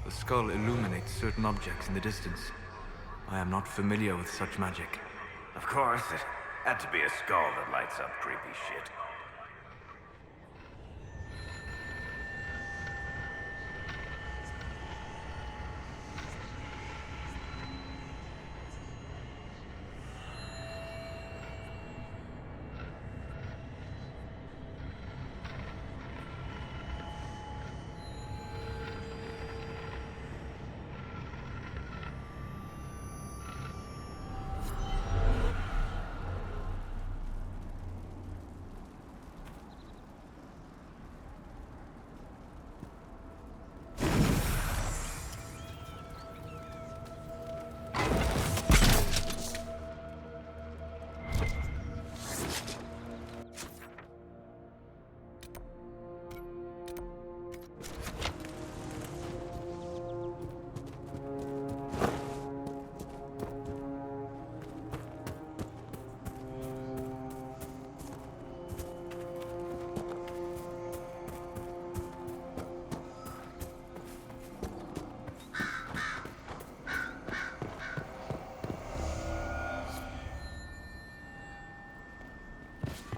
The skull illuminates certain objects in the distance. I am not familiar with such magic. Of course, it had to be a skull that lights up creepy shit.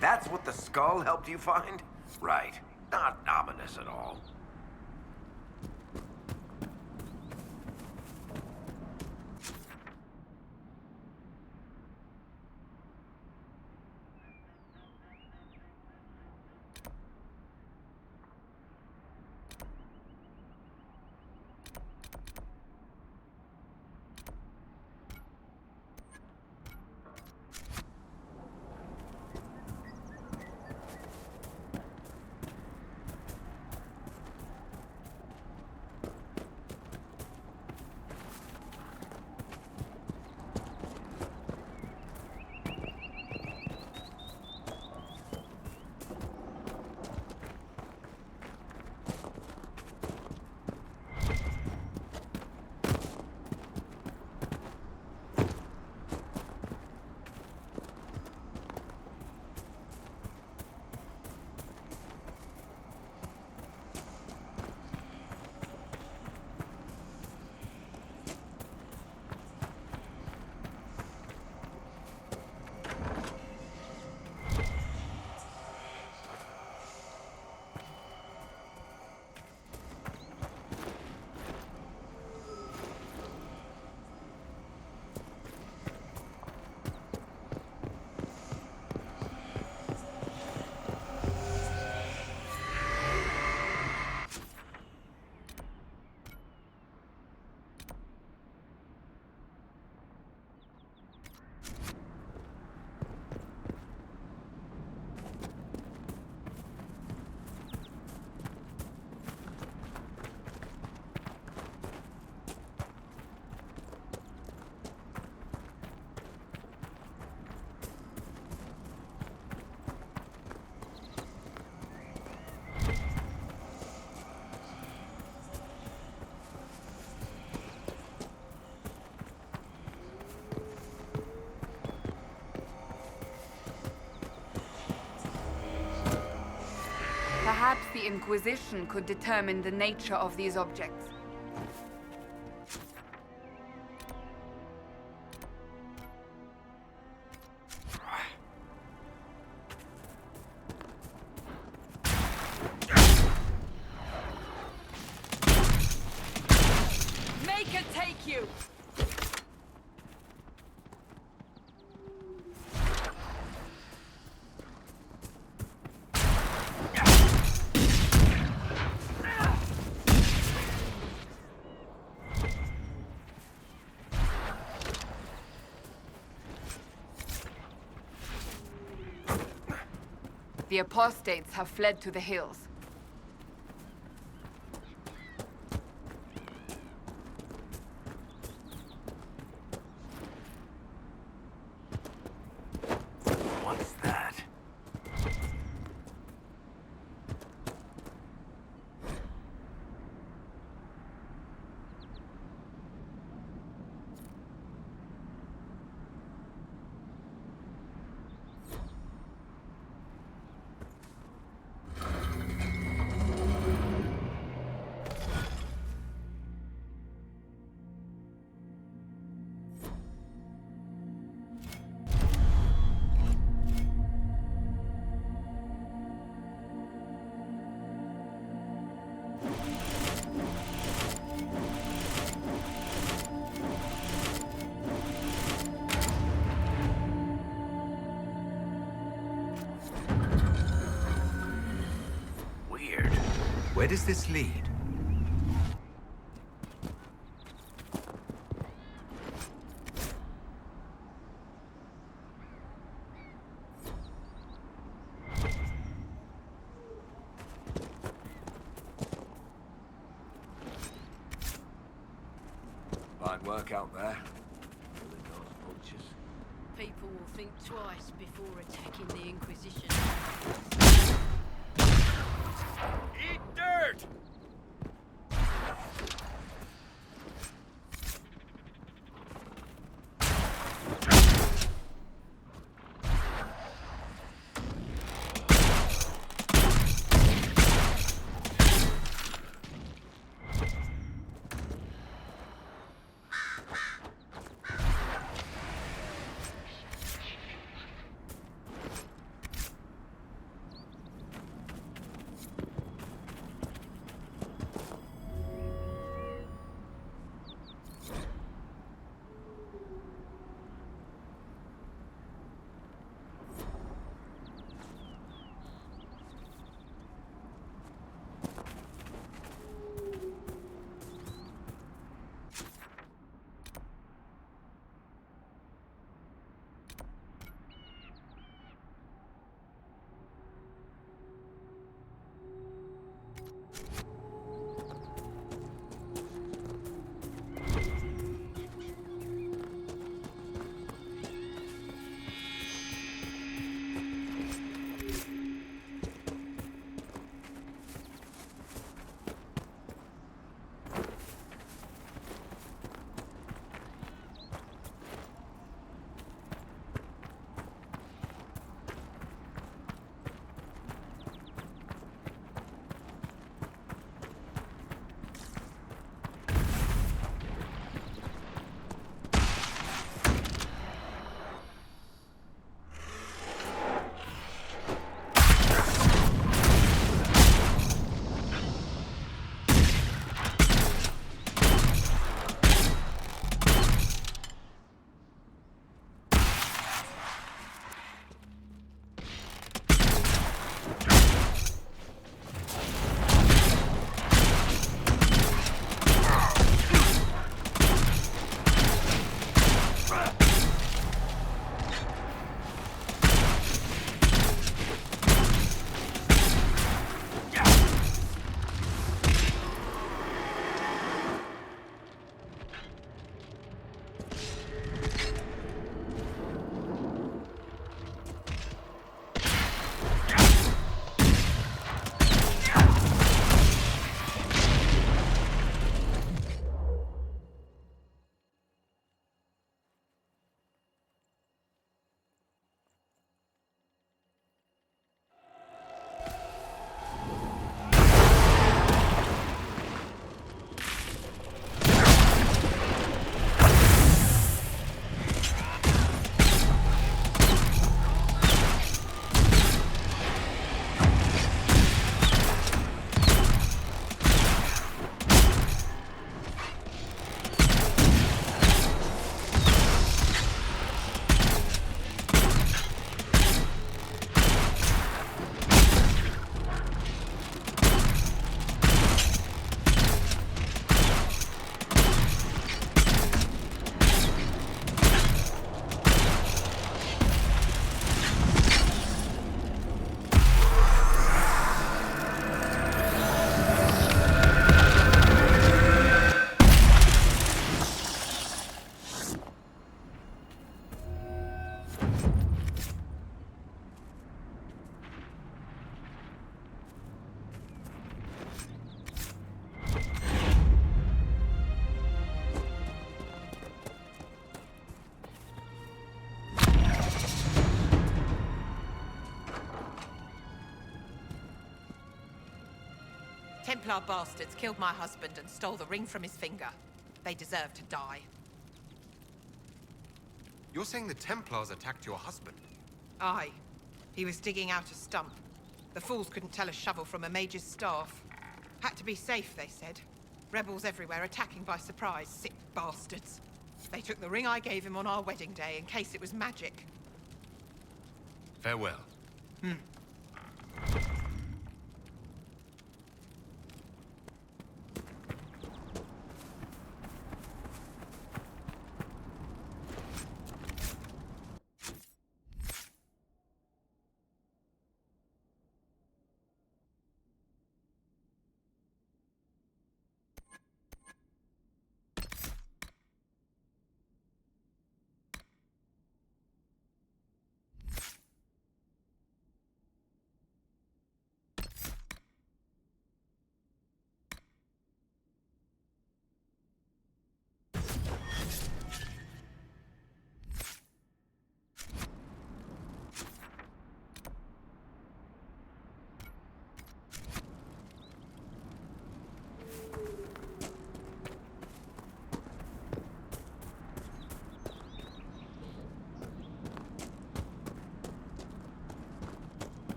That's what the skull helped you find? Right. Not ominous at all. Perhaps the Inquisition could determine the nature of these objects. Make it take you! The apostates have fled to the hills. What's that? Where does this lead? Fine work out there. Killing those vultures. People will think twice before attacking the Inquisition. Eat dirt! Templar bastards killed my husband and stole the ring from his finger. They deserve to die. You're saying the Templars attacked your husband? Aye. He was digging out a stump. The fools couldn't tell a shovel from a mage's staff. Had to be safe, they said. Rebels everywhere attacking by surprise, sick bastards. They took the ring I gave him on our wedding day in case it was magic. Farewell.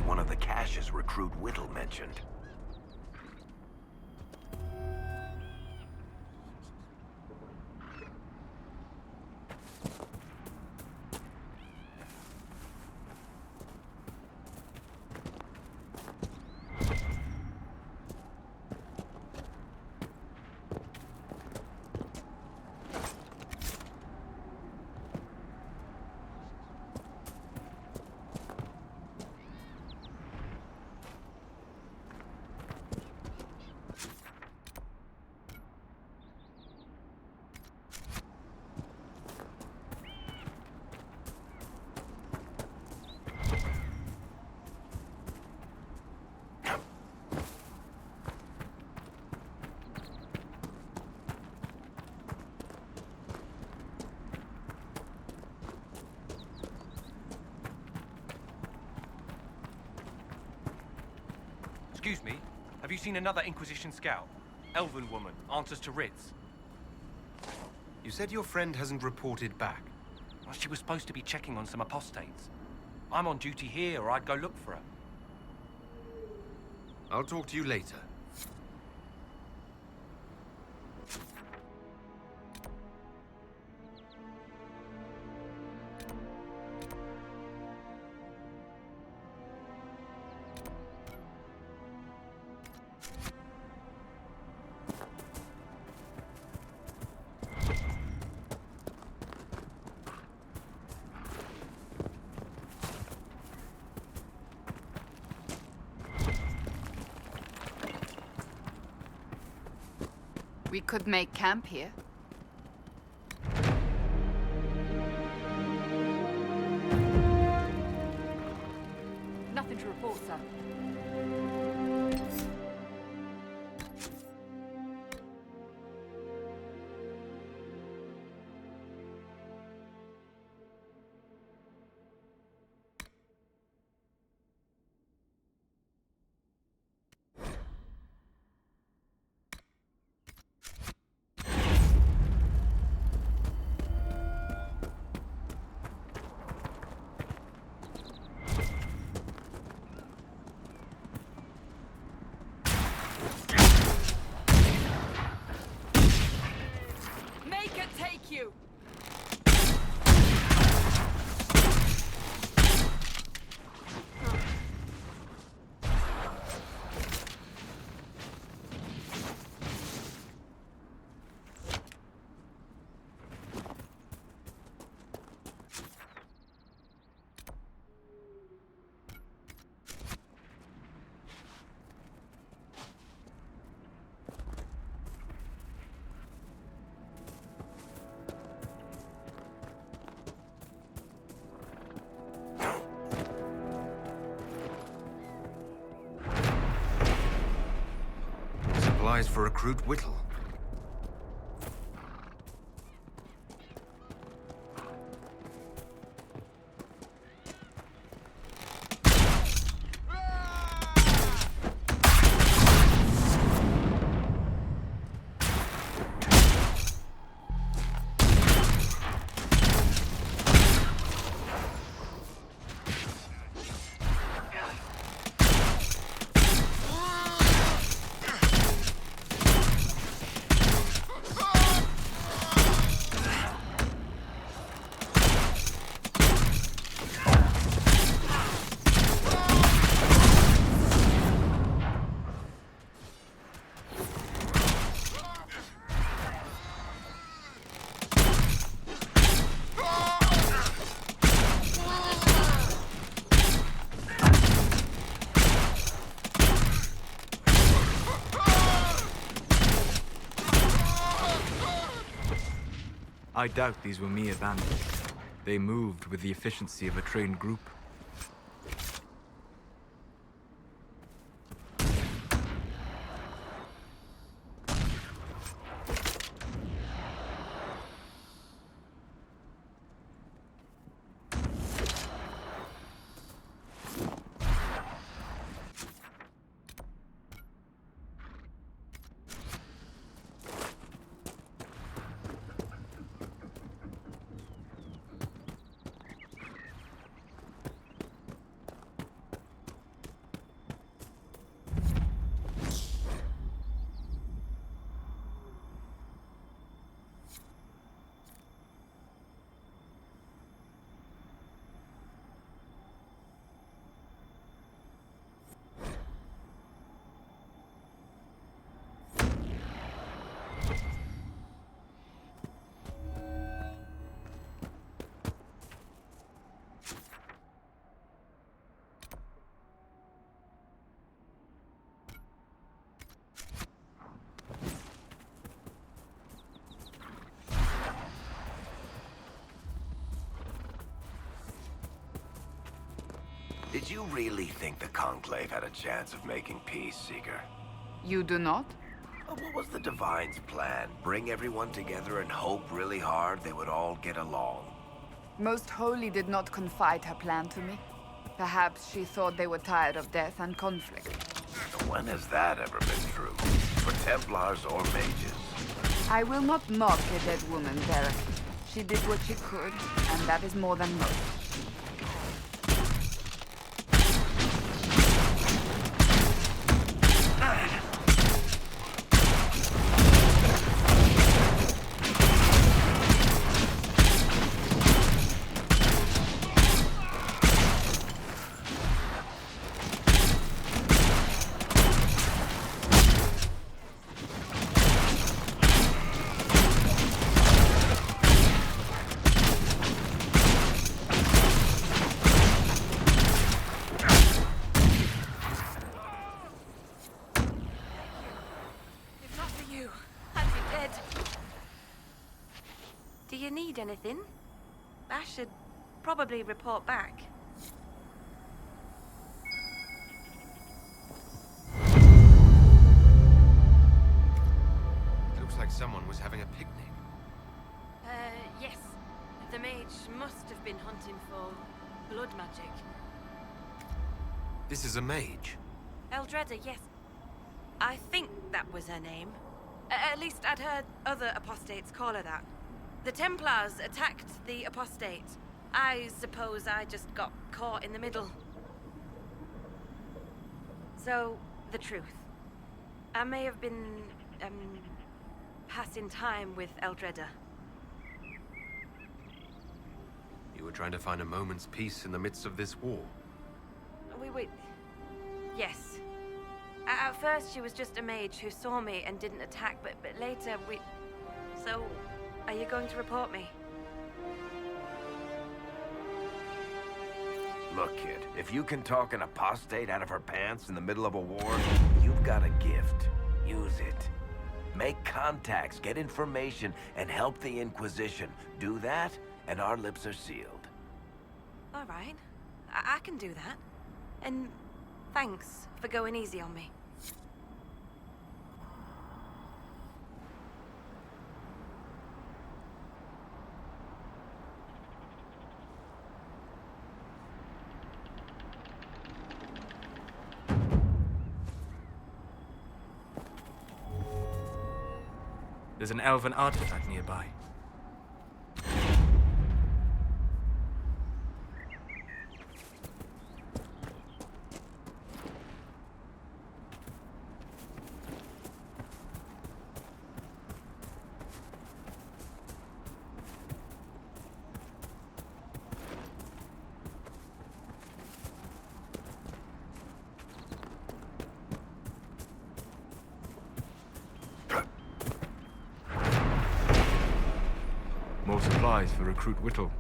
be one of the caches Recruit Whittle mentioned. Excuse me, have you seen another Inquisition scout? Elven woman, answers to writs. You said your friend hasn't reported back. Well, she was supposed to be checking on some apostates. I'm on duty here, or I'd go look for her. I'll talk to you later. We could make camp here. Nothing to report, sir. Make it take you! Supplies for Recruit Whittle. I doubt these were mere bandits. They moved with the efficiency of a trained group. Did you really think the Conclave had a chance of making peace, Seeker? You do not? What was the Divine's plan? Bring everyone together and hope really hard they would all get along? Most Holy did not confide her plan to me. Perhaps she thought they were tired of death and conflict. When has that ever been true? For Templars or mages? I will not mock a dead woman, Derek. She did what she could, and that is more than most. If not for you, I'd be dead. Do you need anything? I should probably report back. Looks like someone was having a picnic. Yes. The mage must have been hunting for blood magic. This is a mage. Eldreda, yes. I think that was her name. At least I'd heard other apostates call her that. The Templars attacked the apostate. I suppose I just got caught in the middle. So, the truth. I may have been, passing time with Eldreda. You were trying to find a moment's peace in the midst of this war. Wait. Yes. At first, she was just a mage who saw me and didn't attack, but later we... So, are you going to report me? Look, kid, if you can talk an apostate out of her pants in the middle of a war, you've got a gift. Use it. Make contacts, get information, and help the Inquisition. Do that, and our lips are sealed. All right. I can do that. And thanks for going easy on me. There's an elven artifact nearby. More supplies for Recruit Whittle.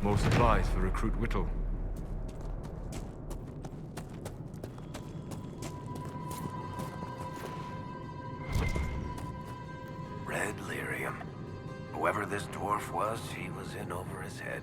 More supplies for Recruit Whittle. Red lyrium. Whoever this dwarf was, he was in over his head.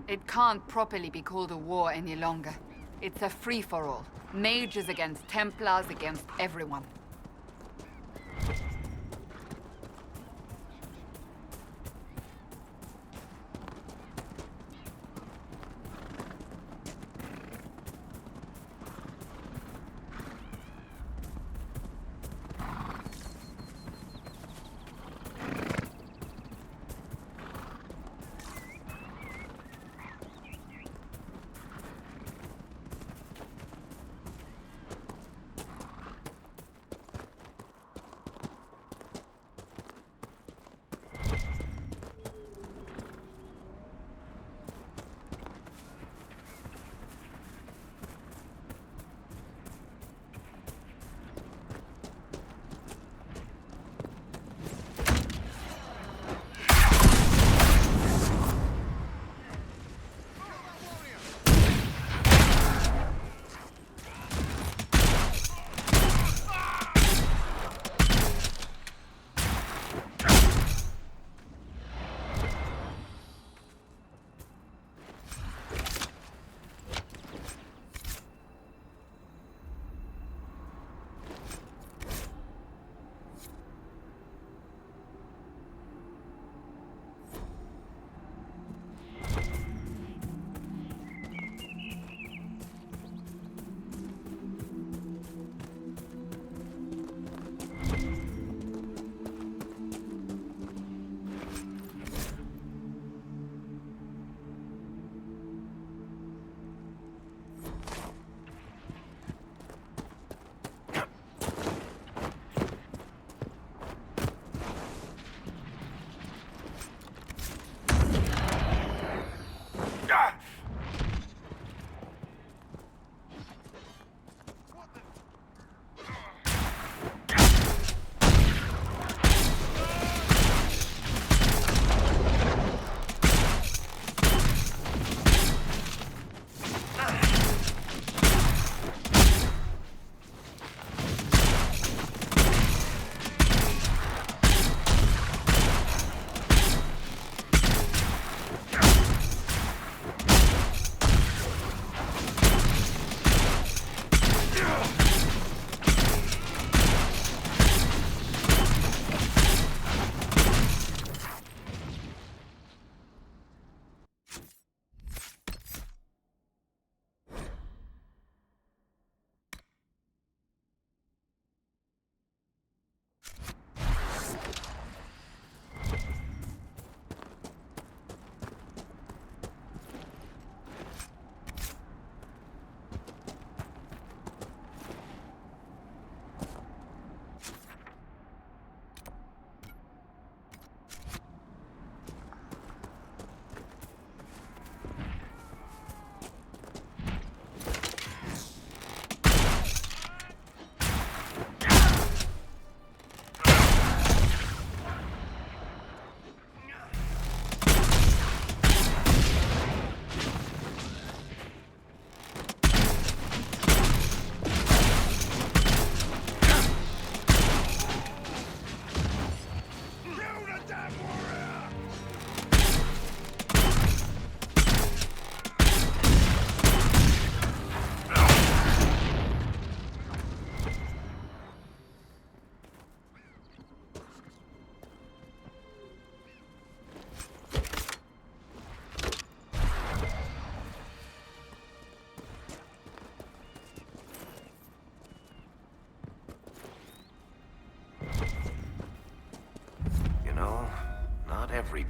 It can't properly be called a war any longer. It's a free-for-all. Mages against Templars against everyone.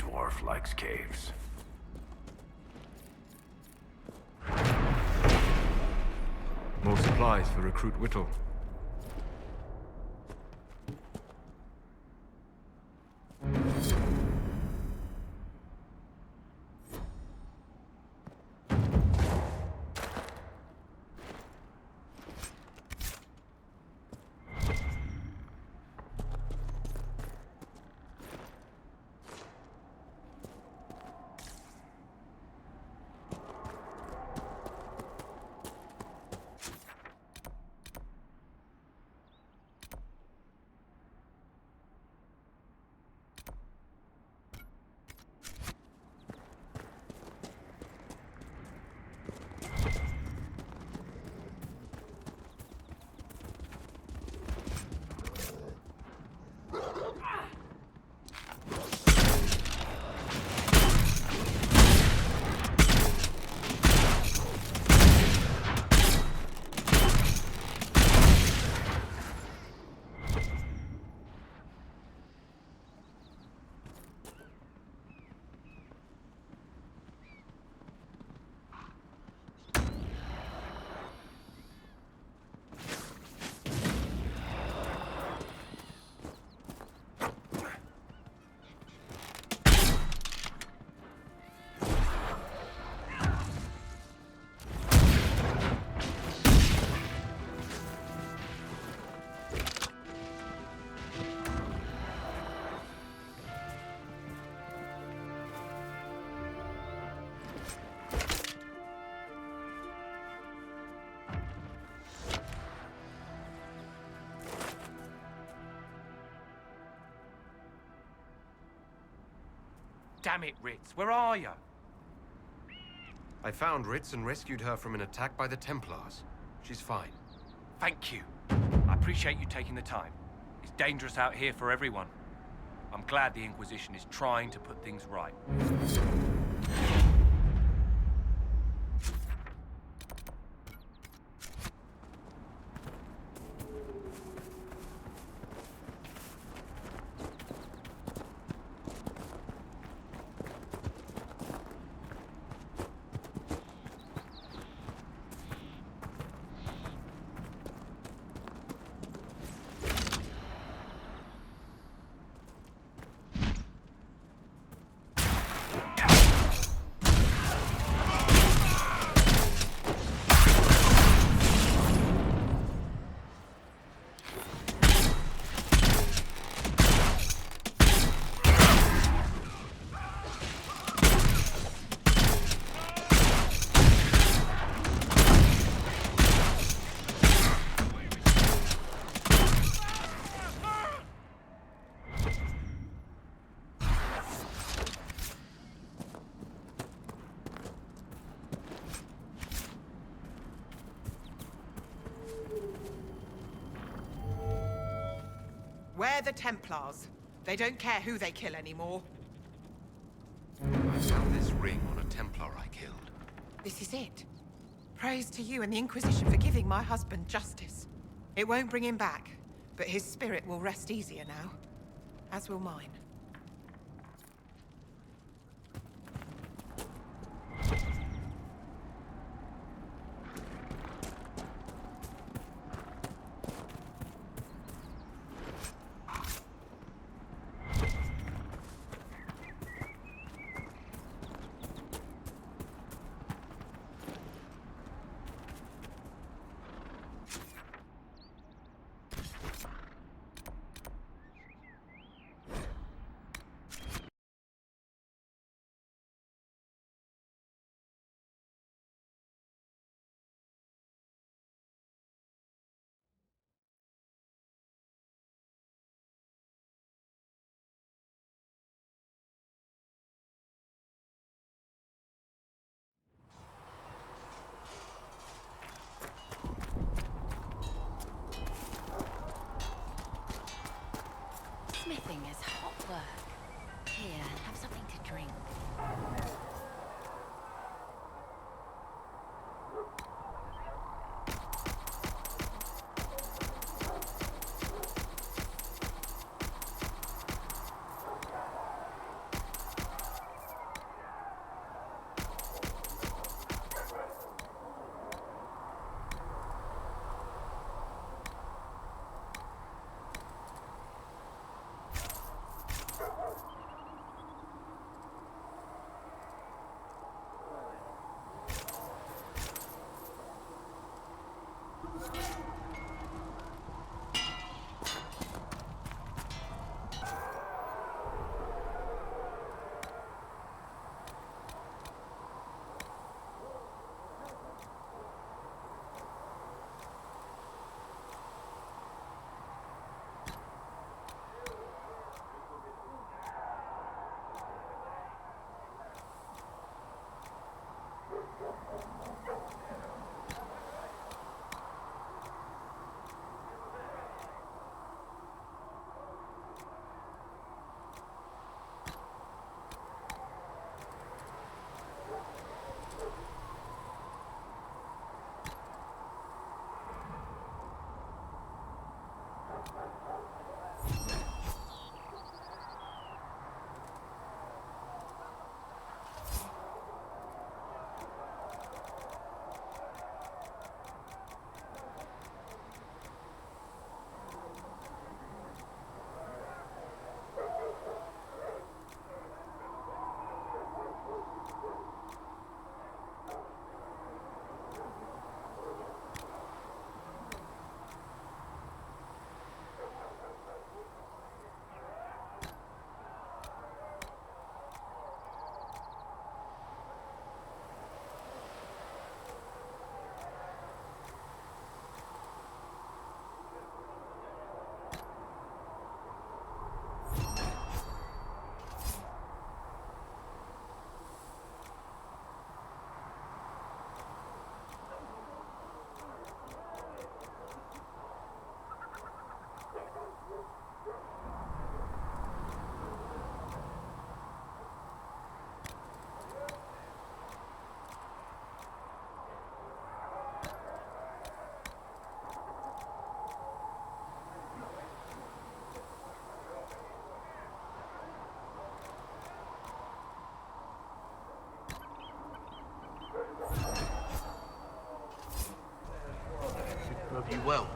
dwarf likes caves. More supplies for Recruit Whittle. Damn it, Ritz, where are you? I found Ritz and rescued her from an attack by the Templars. She's fine. Thank you. I appreciate you taking the time. It's dangerous out here for everyone. I'm glad the Inquisition is trying to put things right. We're the Templars. They don't care who they kill anymore. I found this ring on a Templar I killed. This is it. Praise to you and the Inquisition for giving my husband justice. It won't bring him back, but his spirit will rest easier now. As will mine. well.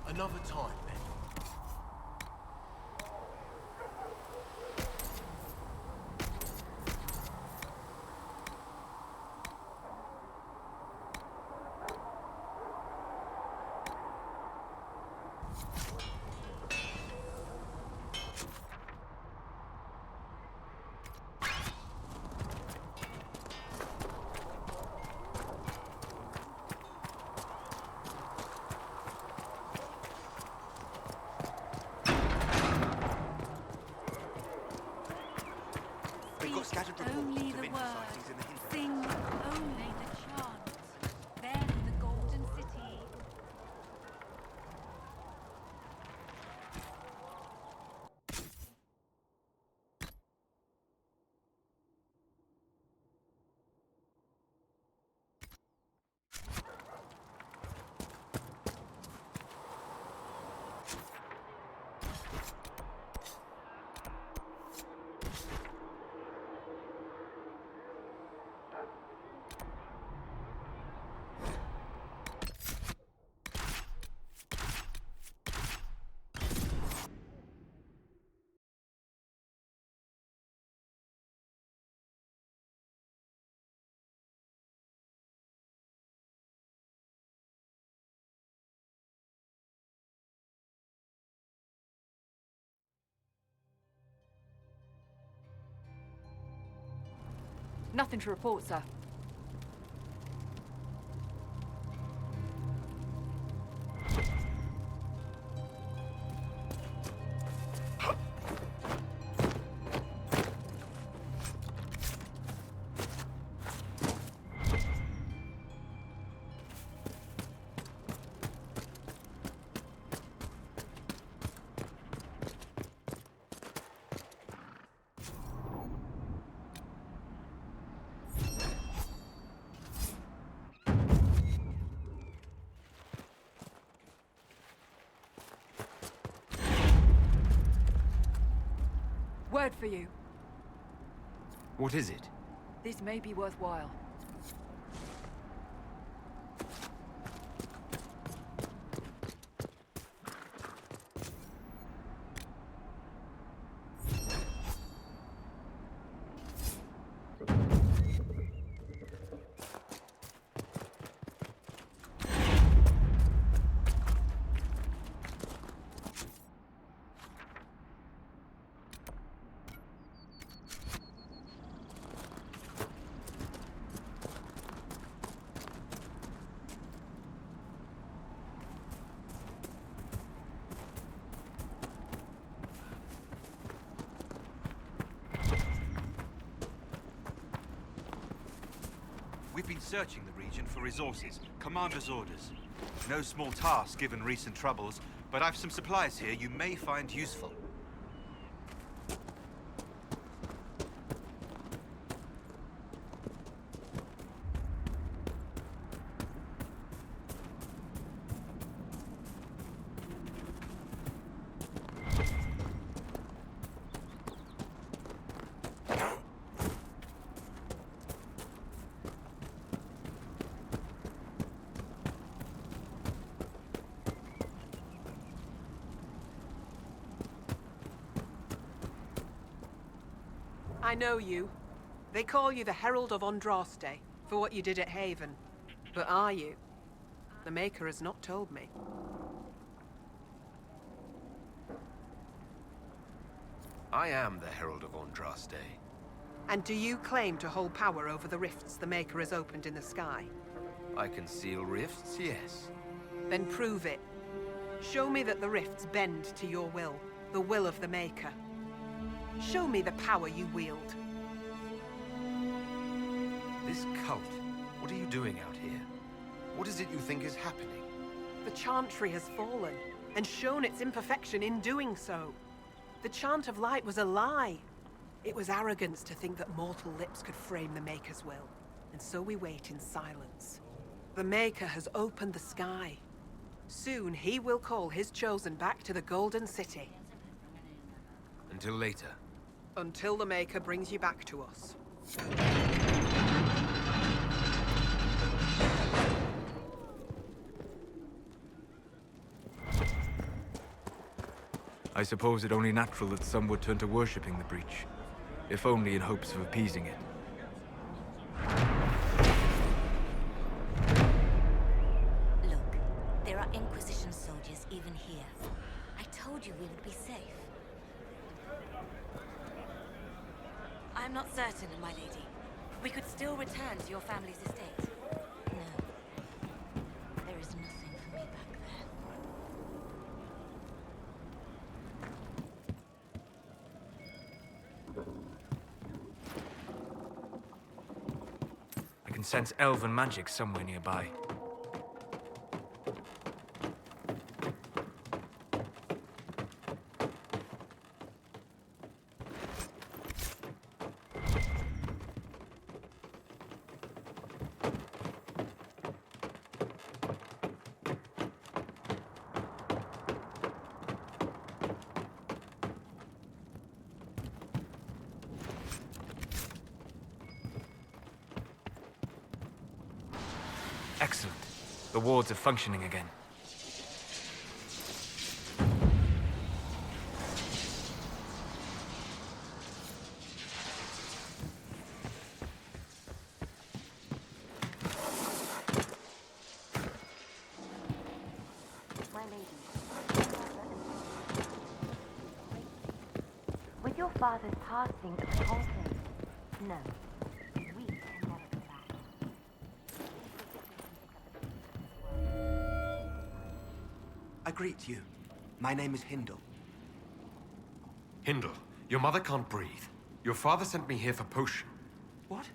Another time, then. They've got scattered reports Only of the infant word. sightings in the hill. Sing only the chant. Then the golden city. Nothing to report, sir. word for you. What is it? This may be worthwhile. We've been searching the region for resources. Commander's orders. No small task given recent troubles, but I've some supplies here you may find useful. I know you. They call you the Herald of Andraste for what you did at Haven. But are you? The Maker has not told me. I am the Herald of Andraste. And do you claim to hold power over the rifts the Maker has opened in the sky? I can seal rifts, yes. Then prove it. Show me that the rifts bend to your will, the will of the Maker. Show me the power you wield. This cult, what are you doing out here? What is it you think is happening? The Chantry has fallen, and shown its imperfection in doing so. The Chant of Light was a lie. It was arrogance to think that mortal lips could frame the Maker's will, and so we wait in silence. The Maker has opened the sky. Soon he will call his chosen back to the Golden City. Until later. Until the Maker brings you back to us. I suppose it only natural that some would turn to worshipping the breach, if only in hopes of appeasing it. Look, there are Inquisition soldiers even here. I told you we would be safe. I'm not certain, my lady. We could still return to your family's estate. No. There is nothing for me back there. I can sense elven magic somewhere nearby. Excellent. The wards are functioning again. My lady. With your father's passing of the conclave, no. We can never go back. I greet you. My name is Hindle. Hindle, your mother can't breathe. Your father sent me here for potion. What?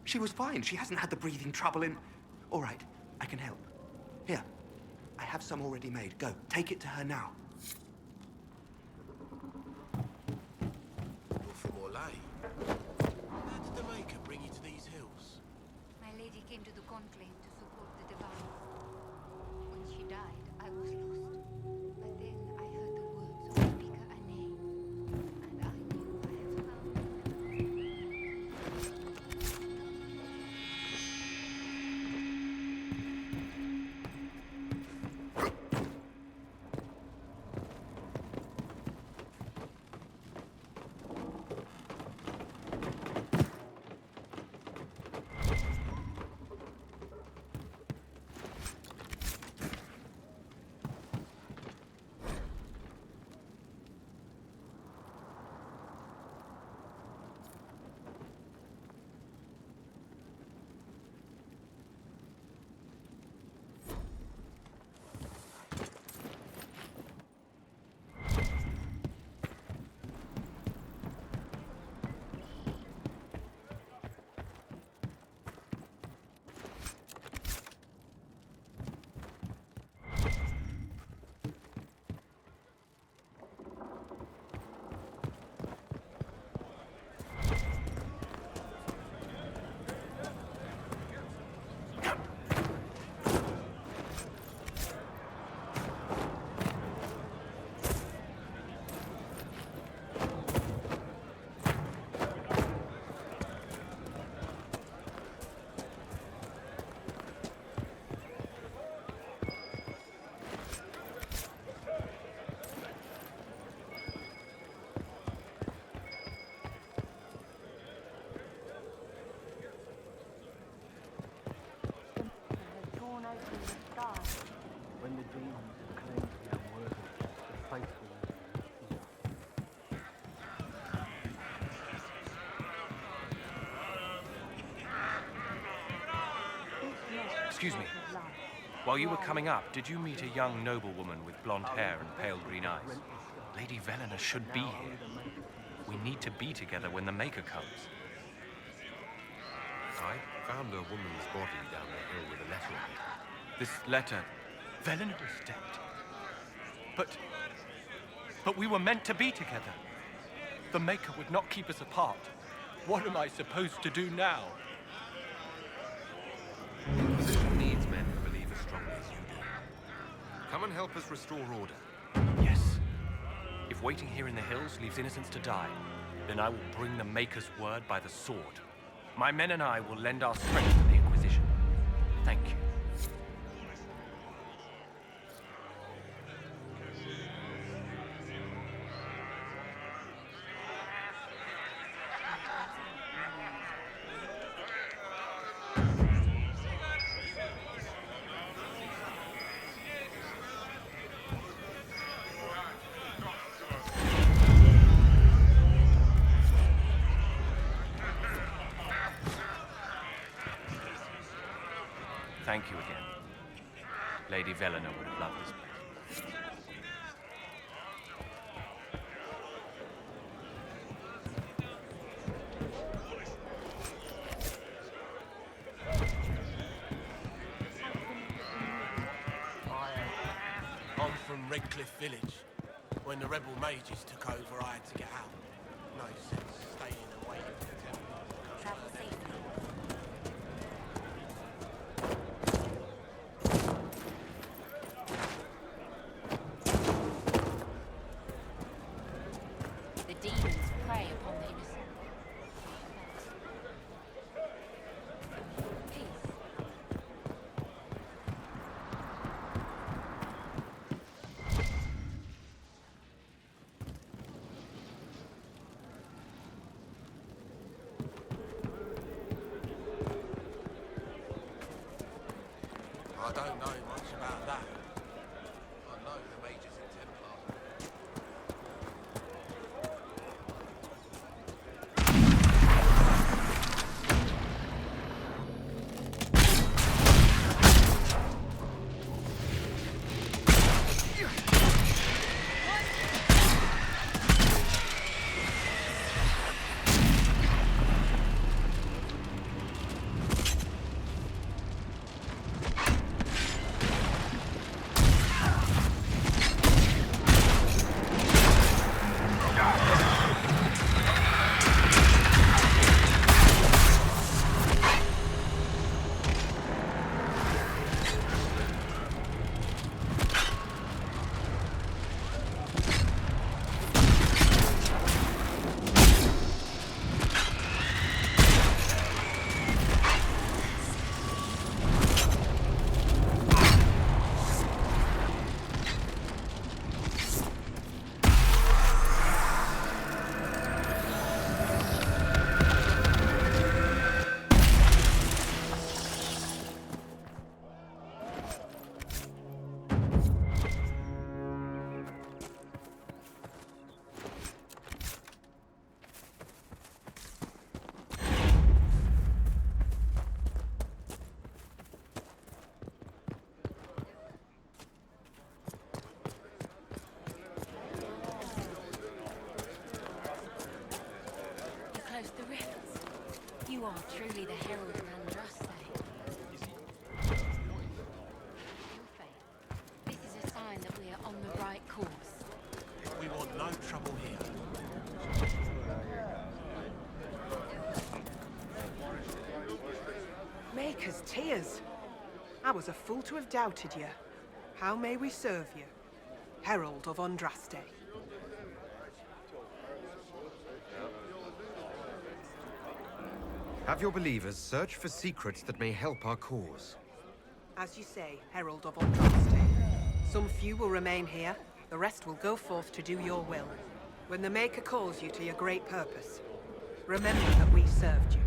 She was fine. She hasn't had the breathing trouble in... All right, I can help. Here, I have some already made. Go, take it to her now. You're from Orlais. How did the Maker bring you to these hills? My lady came to the conclave to support the divine. When she died, I was lost. But then I heard the words of Speaker Ane, and I knew I have Excuse me. While you were coming up, did you meet a young noblewoman with blonde hair and pale green eyes? Lady Velena should be here. We need to be together when the Maker comes. I found a woman's body down the hill with a letter in it. This letter... Velena is dead. But we were meant to be together. The Maker would not keep us apart. What am I supposed to do now? The Inquisition needs men who believe as strongly as you do. Come and help us restore order. Yes. If waiting here in the hills leaves innocents to die, then I will bring the Maker's word by the sword. My men and I will lend our strength to the Inquisition. Thank you. Thank you again. Lady Velena would have loved this place. I'm from Redcliffe Village. When the rebel mages took over, I had to get out. No sense staying and waiting for the Templars. Travel safely. The demons prey upon the innocent. Peace. I don't know much about that. I know the mages and Templars. You closed the rifts. You are truly the herald of Andraste. Your faith. This is a sign that we are on the right course. We want no trouble here. Maker's tears. I was a fool to have doubted you. How may we serve you? Herald of Andraste. Have your believers search for secrets that may help our cause. As you say, Herald of Andraste. Some few will remain here, the rest will go forth to do your will. When the Maker calls you to your great purpose, remember that we served you.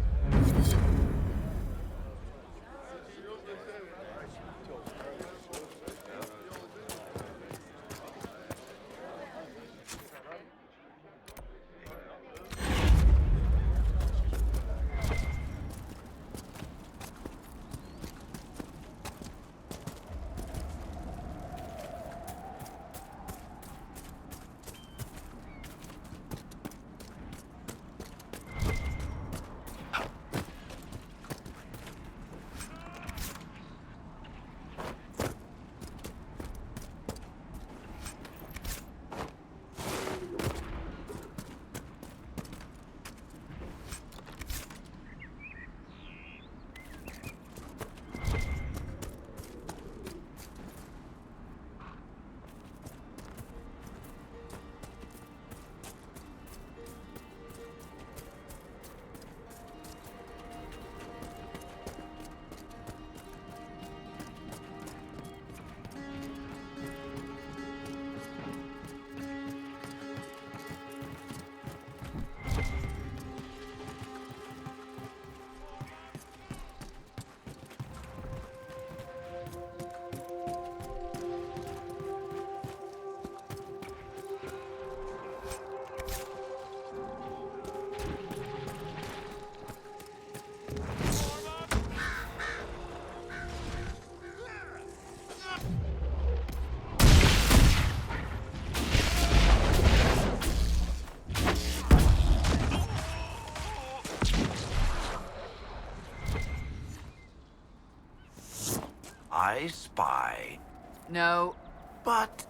I spy. No. But...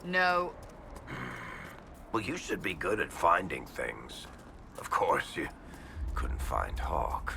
No. Well, you should be good at finding things. Of course, you couldn't find Hawk.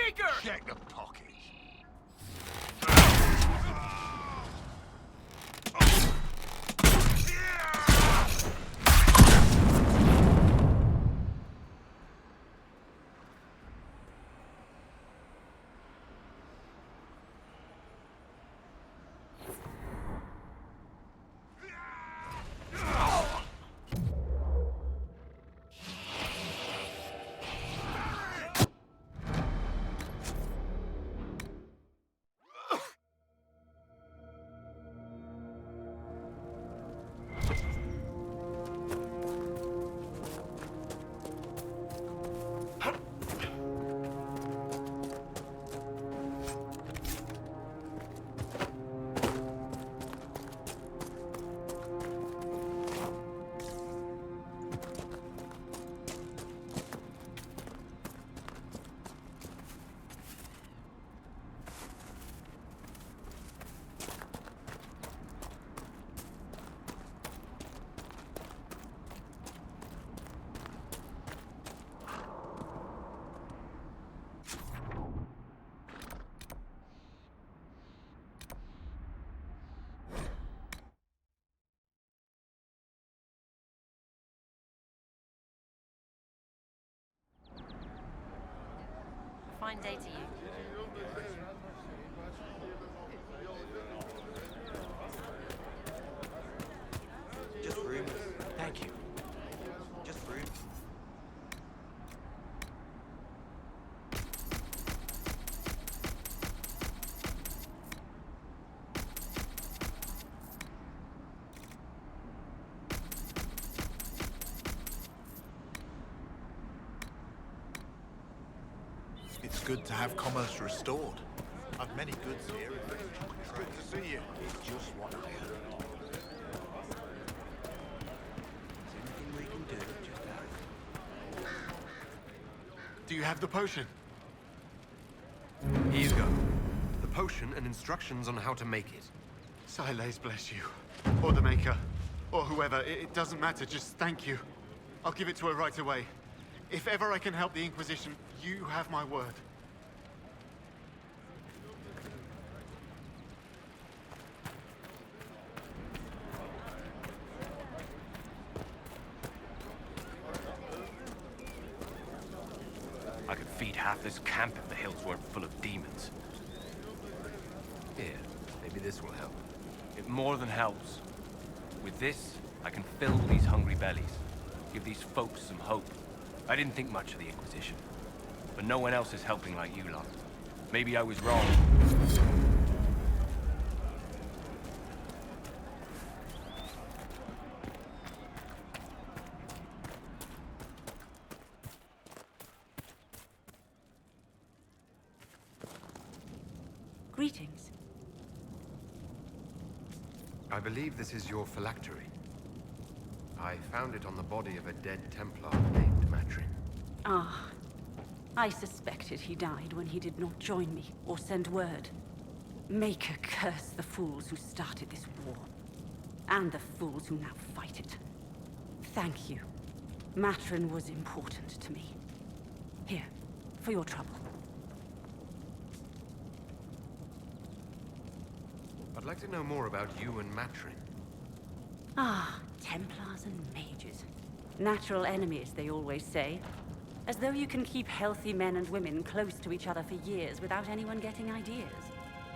Maker! Check the pockets. Fine day to you. Just rumors. Thank you. Just rumors. It's good to have commerce restored. I've many goods here in refugee trade. Good to see you. It's just what I heard. Anything we can do, just ask. Do you have the potion? Here you go. The potion and instructions on how to make it. Siles bless you. Or the Maker. Or whoever. It doesn't matter. Just thank you. I'll give it to her right away. If ever I can help the Inquisition, you have my word. I could feed half this camp if the hills weren't full of demons. Here, maybe this will help. It more than helps. With this, I can fill these hungry bellies. Give these folks some hope. I didn't think much of the Inquisition. But no one else is helping like you lot. Maybe I was wrong. Greetings. I believe this is your phylactery. I found it on the body of a dead Templar named Matrin. Ah. I suspected he died when he did not join me or send word. Maker curse the fools who started this war. And the fools who now fight it. Thank you. Matrin was important to me. Here, for your trouble. I'd like to know more about you and Matrin. Ah, Templars and mages. Natural enemies, they always say. As though you can keep healthy men and women close to each other for years without anyone getting ideas.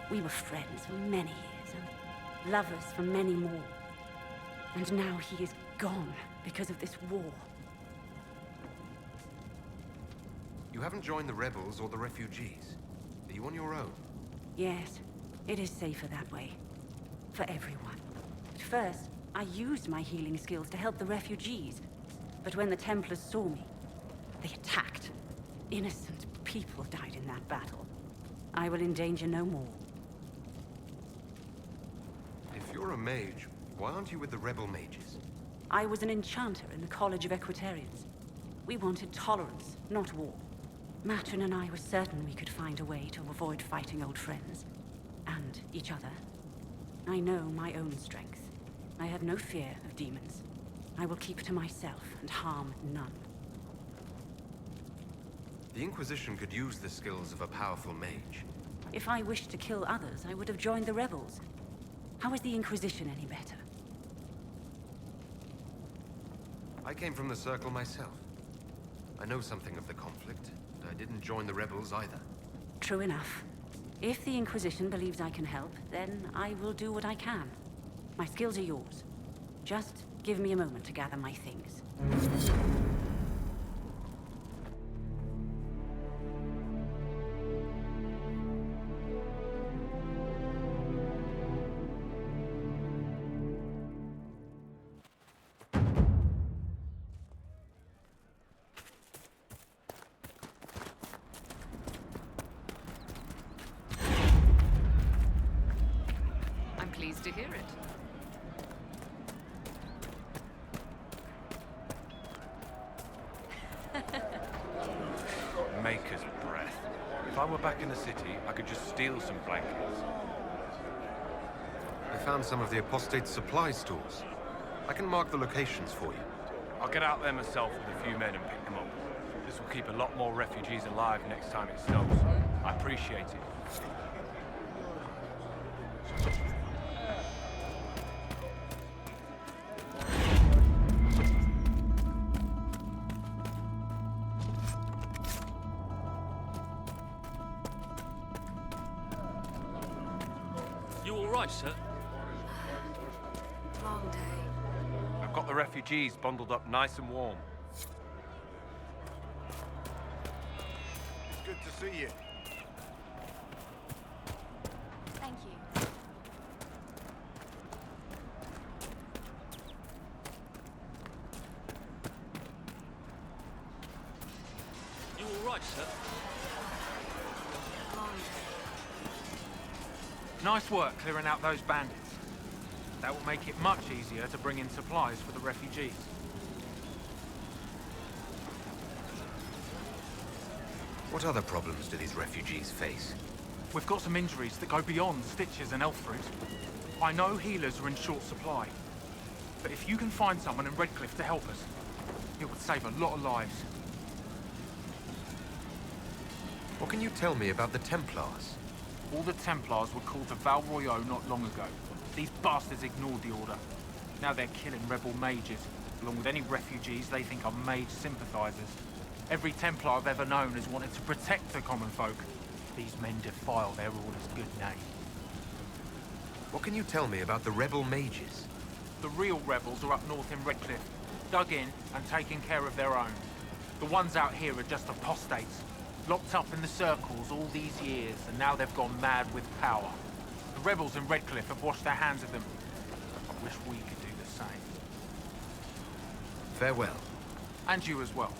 We were friends for many years, and lovers for many more. And now he is gone because of this war. You haven't joined the rebels or the refugees. Are you on your own? Yes, it is safer that way. For everyone. At first, I used my healing skills to help the refugees. But when the Templars saw me, they attacked. Innocent people died in that battle. I will endanger no more. If you're a mage, why aren't you with the rebel mages? I was an enchanter in the College of Equitarians. We wanted tolerance, not war. Matrin and I were certain we could find a way to avoid fighting old friends. And each other. I know my own strength. I have no fear of demons. I will keep to myself and harm none. The Inquisition could use the skills of a powerful mage. If I wished to kill others, I would have joined the rebels. How is the Inquisition any better? I came from the Circle myself. I know something of the conflict, and I didn't join the rebels either. True enough. If the Inquisition believes I can help, then I will do what I can. My skills are yours. Just give me a moment to gather my things. I'm pleased to hear it. Maker's breath. If I were back in the city, I could just steal some blankets. I found some of the apostate's supply stores. I can mark the locations for you. I'll get out there myself with a few men and pick them up. This will keep a lot more refugees alive next time it snows. I appreciate it. You all right, sir? Long day. I've got the refugees bundled up nice and warm. It's good to see you. Thank you. You all right, sir? Long day. Nice work clearing out those bandits. That will make it much easier to bring in supplies for the refugees. What other problems do these refugees face? We've got some injuries that go beyond stitches and elf fruit. I know healers are in short supply, but if you can find someone in Redcliffe to help us, it would save a lot of lives. What can you tell me about the Templars? All the Templars were called to Val Royeaux not long ago. These bastards ignored the order. Now they're killing rebel mages, along with any refugees they think are mage sympathizers. Every Templar I've ever known has wanted to protect the common folk. These men defile their order's good name. What can you tell me about the rebel mages? The real rebels are up north in Redcliffe, dug in and taking care of their own. The ones out here are just apostates, locked up in the circles all these years, and now they've gone mad with power. The rebels in Redcliffe have washed their hands of them. I wish we could do the same. Farewell. And you as well.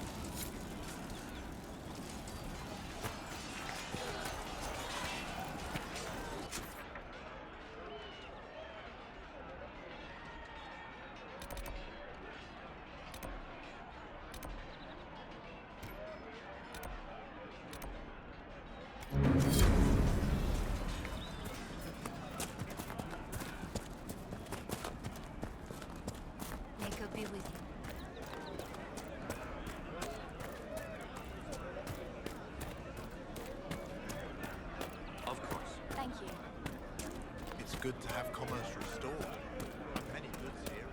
May God be with you. Of course. Thank you. It's good to have commerce restored. Many goods here.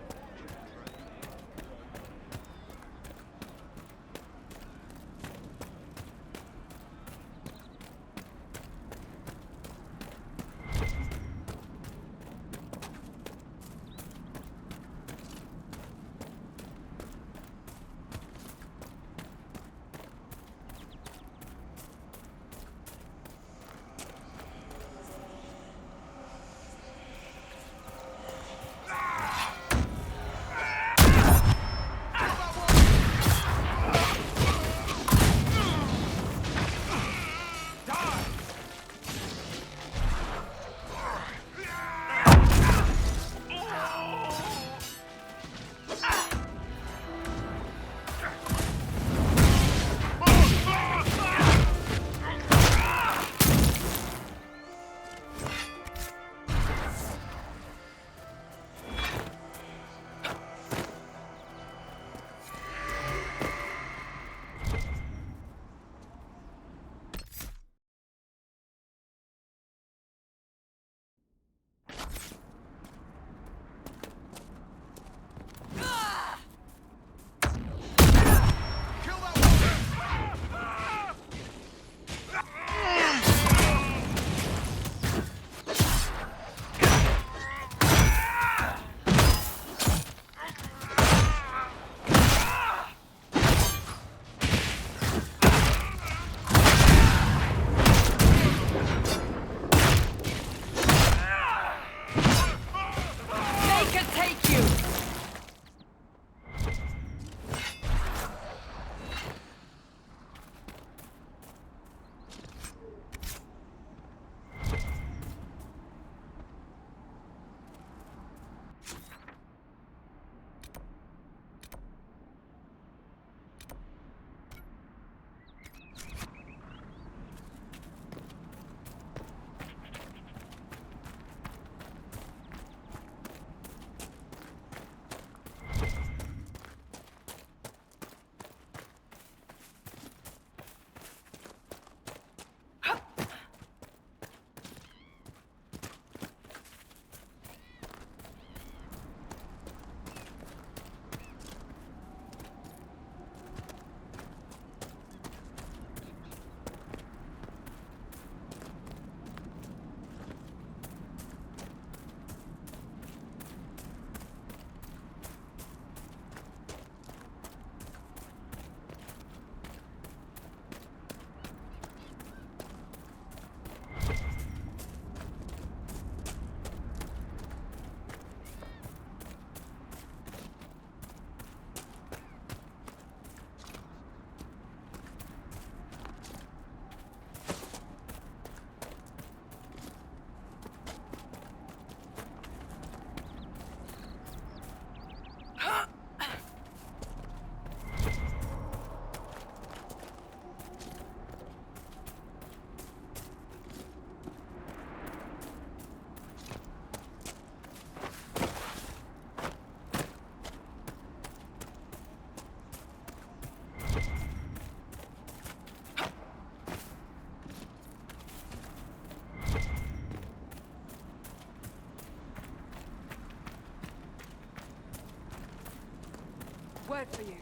word for you.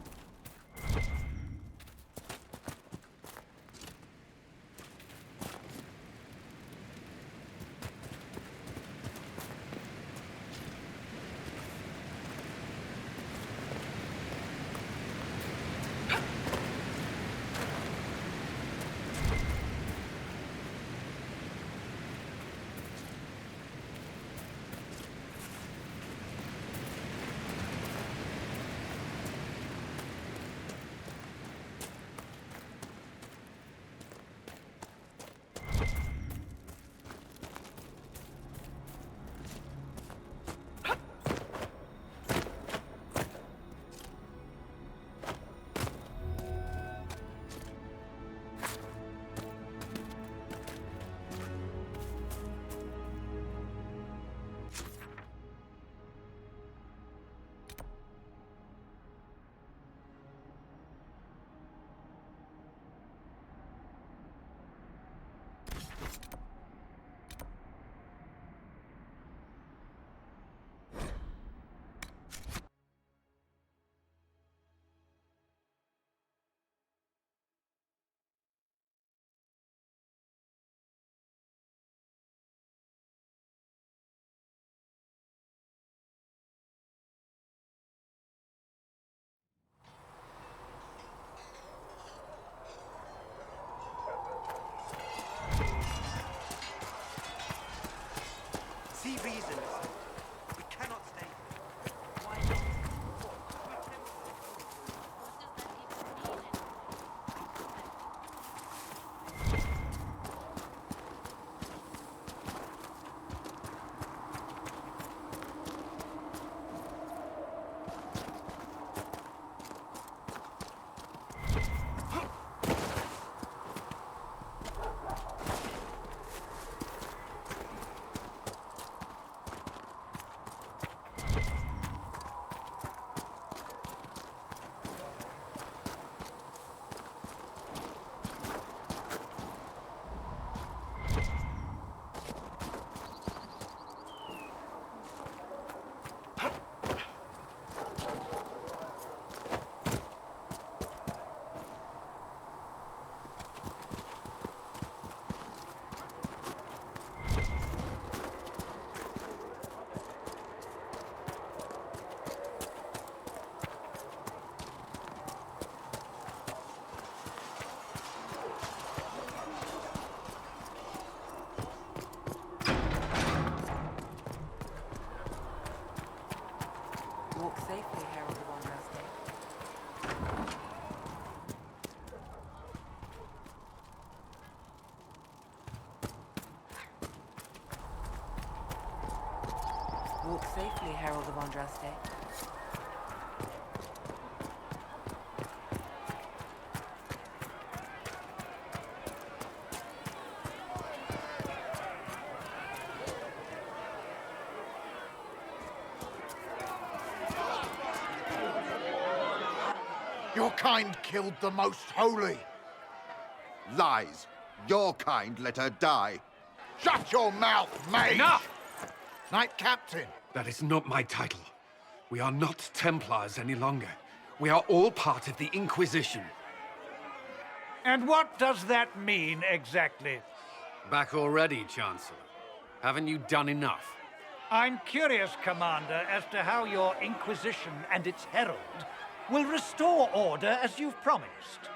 See reason. We cannot stay. Why Walk safely, Herald of Andraste. Walk safely, Herald of Andraste. Your kind killed the most holy. Lies. Your kind let her die. Shut your mouth, mage! Enough! Knight Captain. That is not my title. We are not Templars any longer. We are all part of the Inquisition. And what does that mean, exactly? Back already, Chancellor. Haven't you done enough? I'm curious, Commander, as to how your Inquisition and its herald will restore order as you've promised.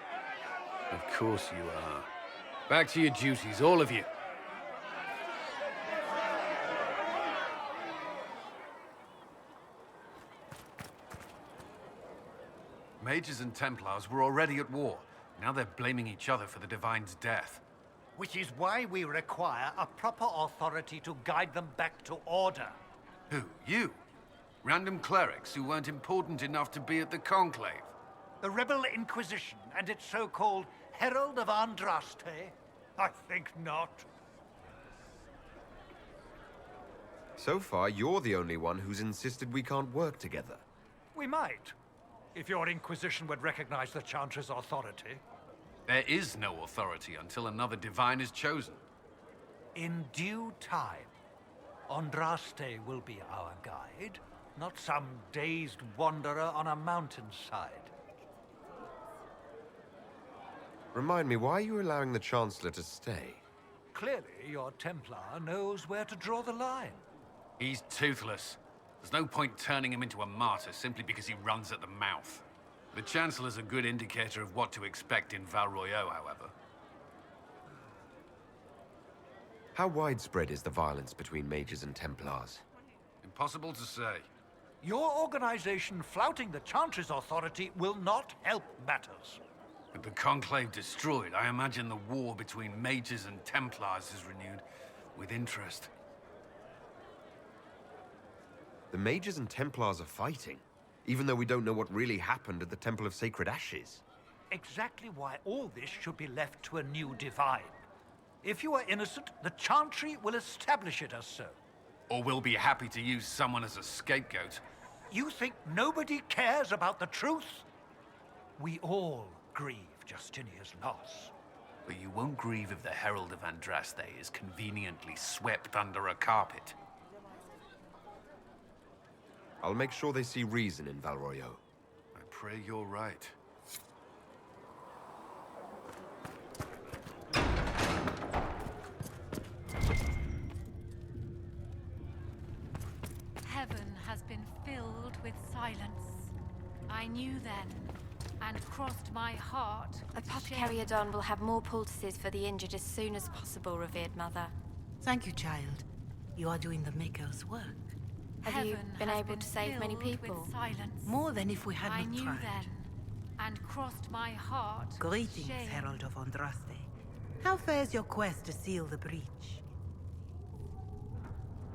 Of course you are. Back to your duties, all of you. Mages and Templars were already at war. Now they're blaming each other for the Divine's death. Which is why we require a proper authority to guide them back to order. Who? You? Random clerics who weren't important enough to be at the Conclave? The Rebel Inquisition and its so-called Herald of Andraste? I think not. So far, you're the only one who's insisted we can't work together. We might, if your Inquisition would recognize the Chantry's authority. There is no authority until another Divine is chosen. In due time, Andraste will be our guide, not some dazed wanderer on a mountainside. Remind me, why are you allowing the Chancellor to stay? Clearly, your Templar knows where to draw the line. He's toothless. There's no point turning him into a martyr simply because he runs at the mouth. The Chancellor's a good indicator of what to expect in Val Royeaux, however. How widespread is the violence between mages and Templars? Impossible to say. Your organization flouting the Chantry's authority will not help matters. With the Conclave destroyed, I imagine the war between mages and Templars is renewed with interest. The mages and Templars are fighting, even though we don't know what really happened at the Temple of Sacred Ashes. Exactly why all this should be left to a new divine. If you are innocent, the Chantry will establish it as so. Or we'll be happy to use someone as a scapegoat. You think nobody cares about the truth? We all grieve Justinia's loss. But you won't grieve if the Herald of Andraste is conveniently swept under a carpet. I'll make sure they see reason in Val Royeaux. I pray you're right. Heaven has been filled with silence. I knew then, and crossed my heart. Apothecary Adon will have more poultices for the injured as soon as possible, revered mother. Thank you, child. You are doing the Maker's work. Have you been able to save many people? More than if we had I not knew tried. then, and crossed my heart. Greetings, shame. Herald of Andraste. How fares your quest to seal the breach?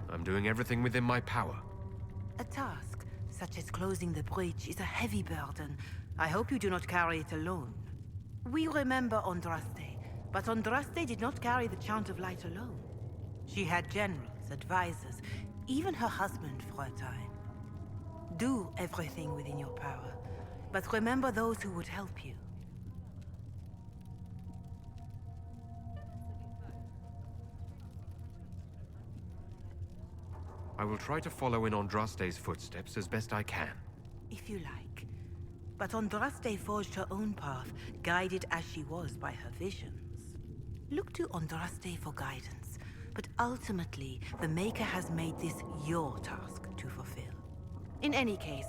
I'm doing everything within my power. A task, such as closing the breach, is a heavy burden. I hope you do not carry it alone. We remember Andraste, but Andraste did not carry the Chant of Light alone. She had generals, advisors, even her husband for a time. Do everything within your power, but remember those who would help you. I will try to follow in Andraste's footsteps as best I can. If you like. But Andraste forged her own path, guided as she was by her visions. Look to Andraste for guidance, but ultimately, the Maker has made this your task to fulfill. In any case,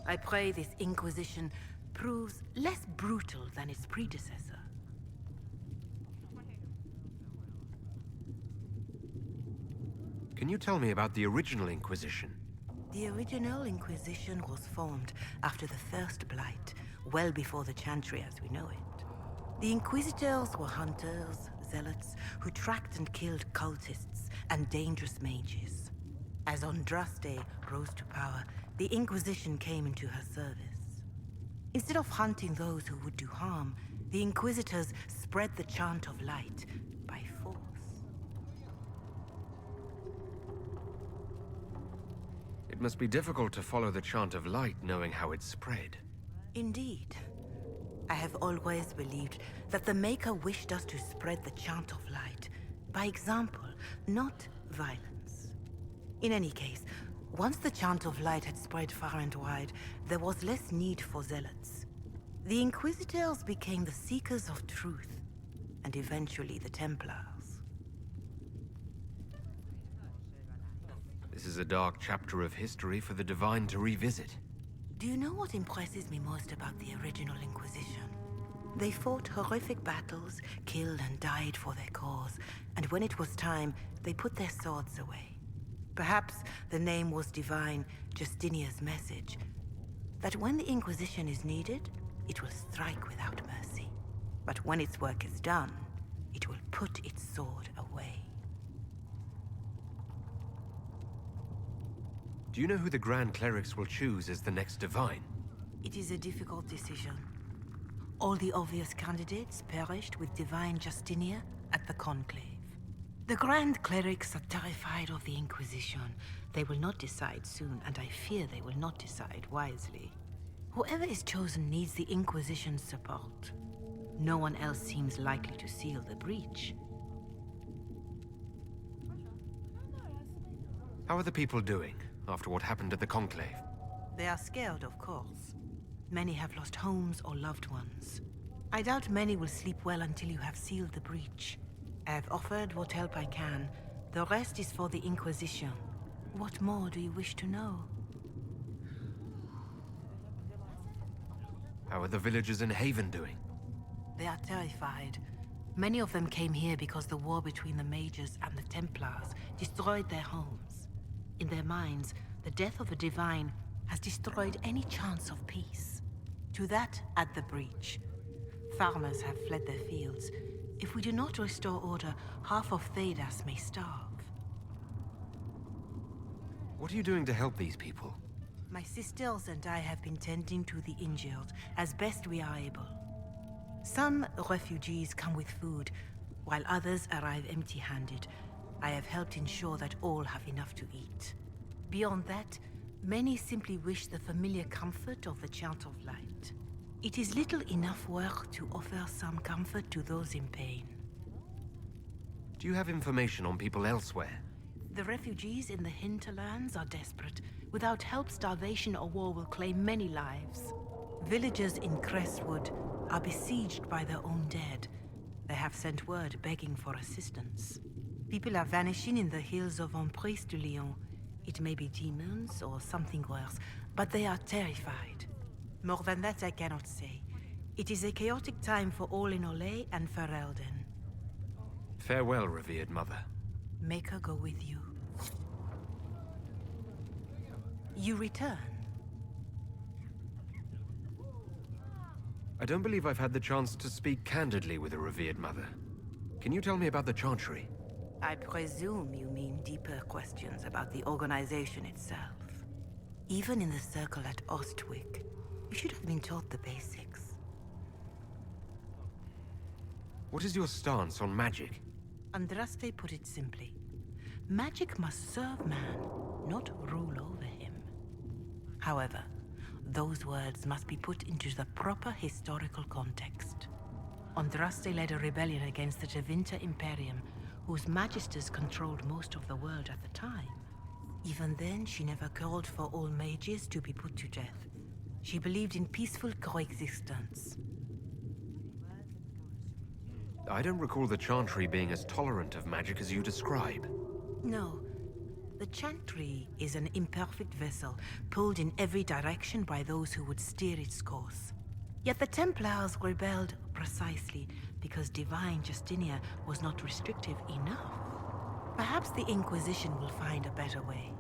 I pray this Inquisition proves less brutal than its predecessor. Can you tell me about the original Inquisition? The original Inquisition was formed after the First Blight, well before the Chantry as we know it. The Inquisitors were hunters, zealots, who tracked and killed cultists and dangerous mages. As Andraste rose to power, the Inquisition came into her service. Instead of hunting those who would do harm, the Inquisitors spread the Chant of Light by force. It must be difficult to follow the Chant of Light knowing how it spread. Indeed. I have always believed that the Maker wished us to spread the Chant of Light by example, not violence. In any case, once the Chant of Light had spread far and wide, there was less need for zealots. The Inquisitors became the seekers of truth, and eventually the Templars. This is a dark chapter of history for the Divine to revisit. Do you know what impresses me most about the original Inquisition? They fought horrific battles, killed and died for their cause, and when it was time, they put their swords away. Perhaps the name was divine, Justinia's message, that when the Inquisition is needed, it will strike without mercy. But when its work is done, it will put its sword away. Do you know who the Grand Clerics will choose as the next Divine? It is a difficult decision. All the obvious candidates perished with Divine Justinia at the Conclave. The Grand Clerics are terrified of the Inquisition. They will not decide soon, and I fear they will not decide wisely. Whoever is chosen needs the Inquisition's support. No one else seems likely to seal the breach. How are the people doing? after what happened at the Conclave? They are scared, of course. Many have lost homes or loved ones. I doubt many will sleep well until you have sealed the breach. I have offered what help I can. The rest is for the Inquisition. What more do you wish to know? How are the villagers in Haven doing? They are terrified. Many of them came here because the war between the Mages and the Templars destroyed their homes. In their minds, the death of a divine has destroyed any chance of peace. To that, add the breach. Farmers have fled their fields. If we do not restore order, half of Thedas may starve. What are you doing to help these people? My sisters and I have been tending to the injured as best we are able. Some refugees come with food, while others arrive empty-handed. I have helped ensure that all have enough to eat. Beyond that, many simply wish the familiar comfort of the Chant of Light. It is little enough work to offer some comfort to those in pain. Do you have information on people elsewhere? The refugees in the hinterlands are desperate. Without help, starvation or war will claim many lives. Villagers in Crestwood are besieged by their own dead. They have sent word begging for assistance. People are vanishing in the hills of Emprise de Lyon. It may be demons or something worse, but they are terrified. More than that I cannot say. It is a chaotic time for all in Olay and Ferelden. Farewell, revered mother. Make her go with you. You return. I don't believe I've had the chance to speak candidly with a revered mother. Can you tell me about the Chantry? I presume you mean deeper questions about the organization itself. Even in the circle at Ostwick, you should have been taught the basics. What is your stance on magic? Andraste put it simply. Magic must serve man, not rule over him. However, those words must be put into the proper historical context. Andraste led a rebellion against the Tevinter Imperium, whose magisters controlled most of the world at the time. Even then, she never called for all mages to be put to death. She believed in peaceful coexistence. I don't recall the Chantry being as tolerant of magic as you describe. No. The Chantry is an imperfect vessel, pulled in every direction by those who would steer its course. Yet the Templars rebelled precisely because divine Justinia was not restrictive enough. Perhaps the Inquisition will find a better way.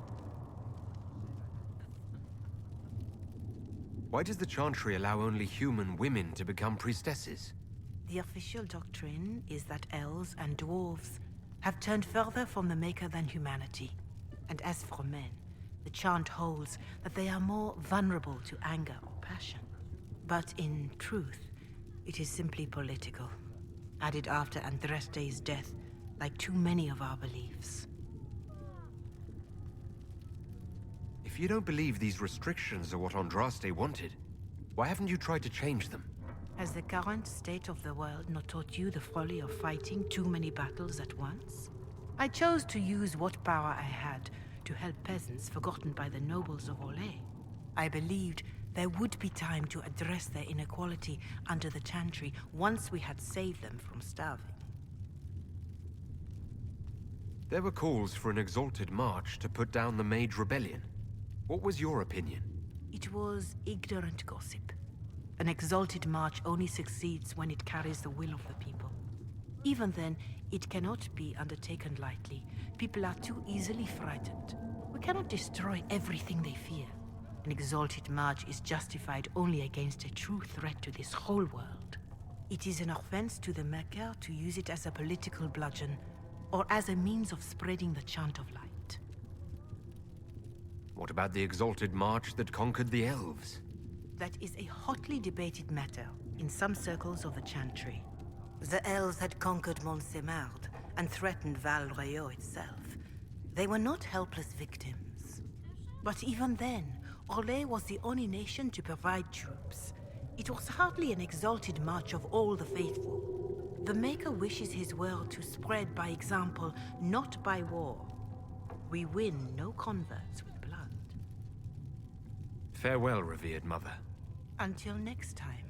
Why does the Chantry allow only human women to become priestesses? The official doctrine is that elves and dwarves have turned further from the Maker than humanity. And as for men, the chant holds that they are more vulnerable to anger or passion. But in truth, it is simply political, added after Andraste's death, like too many of our beliefs. If you don't believe these restrictions are what Andraste wanted, why haven't you tried to change them? Has the current state of the world not taught you the folly of fighting too many battles at once? I chose to use what power I had to help peasants forgotten by the nobles of Olay. I believed there would be time to address their inequality under the Chantry once we had saved them from starving. There were calls for an exalted march to put down the Mage Rebellion. What was your opinion? It was ignorant gossip. An exalted march only succeeds when it carries the will of the people. Even then, it cannot be undertaken lightly. People are too easily frightened. We cannot destroy everything they fear. An exalted march is justified only against a true threat to this whole world. It is an offense to the Maker to use it as a political bludgeon, or as a means of spreading the chant of light. What about the exalted march that conquered the elves? That is a hotly debated matter in some circles of the Chantry. The elves had conquered Montsemard and threatened Val Royeaux itself. They were not helpless victims. But even then, Olay was the only nation to provide troops. It was hardly an exalted march of all the faithful. The Maker wishes his world to spread by example, not by war. We win no converts with blood. Farewell, revered mother. Until next time.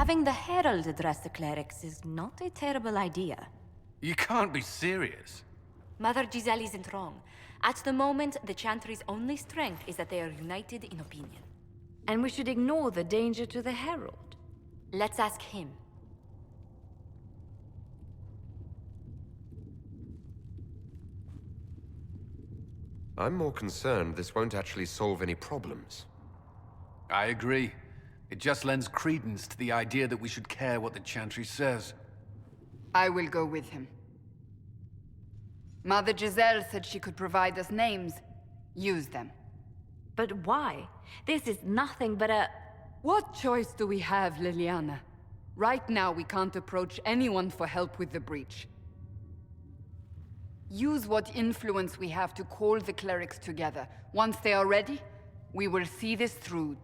Having the Herald address the clerics is not a terrible idea. You can't be serious. Mother Giselle isn't wrong. At the moment, the Chantry's only strength is that they are united in opinion. And we should ignore the danger to the Herald. Let's ask him. I'm more concerned this won't actually solve any problems. I agree. It just lends credence to the idea that we should care what the Chantry says. I will go with him. Mother Giselle said she could provide us names. Use them. But why? This is nothing but a... What choice do we have, Liliana? Right now, we can't approach anyone for help with the breach. Use what influence we have to call the clerics together. Once they are ready, we will see this through.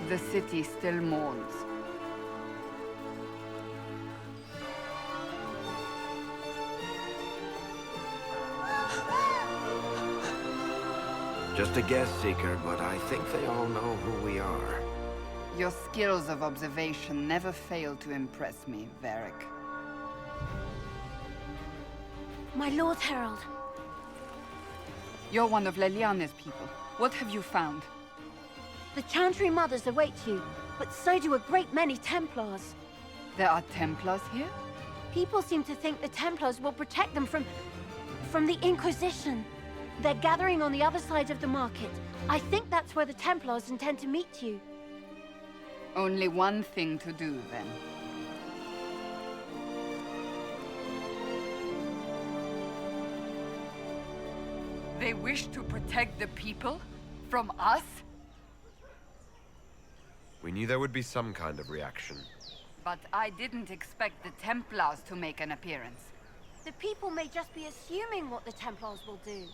The city still mourns. Just a guest seeker, but I think they all know who we are. Your skills of observation never fail to impress me, Varric. My Lord Herald. You're one of Leliana's people. What have you found? The Chantry Mothers await you, but so do a great many Templars. There are Templars here? People seem to think the Templars will protect them from the Inquisition. They're gathering on the other side of the market. I think that's where the Templars intend to meet you. Only one thing to do, then. They wish to protect the people? From us? We knew there would be some kind of reaction. But I didn't expect the Templars to make an appearance. The people may just be assuming what the Templars will do.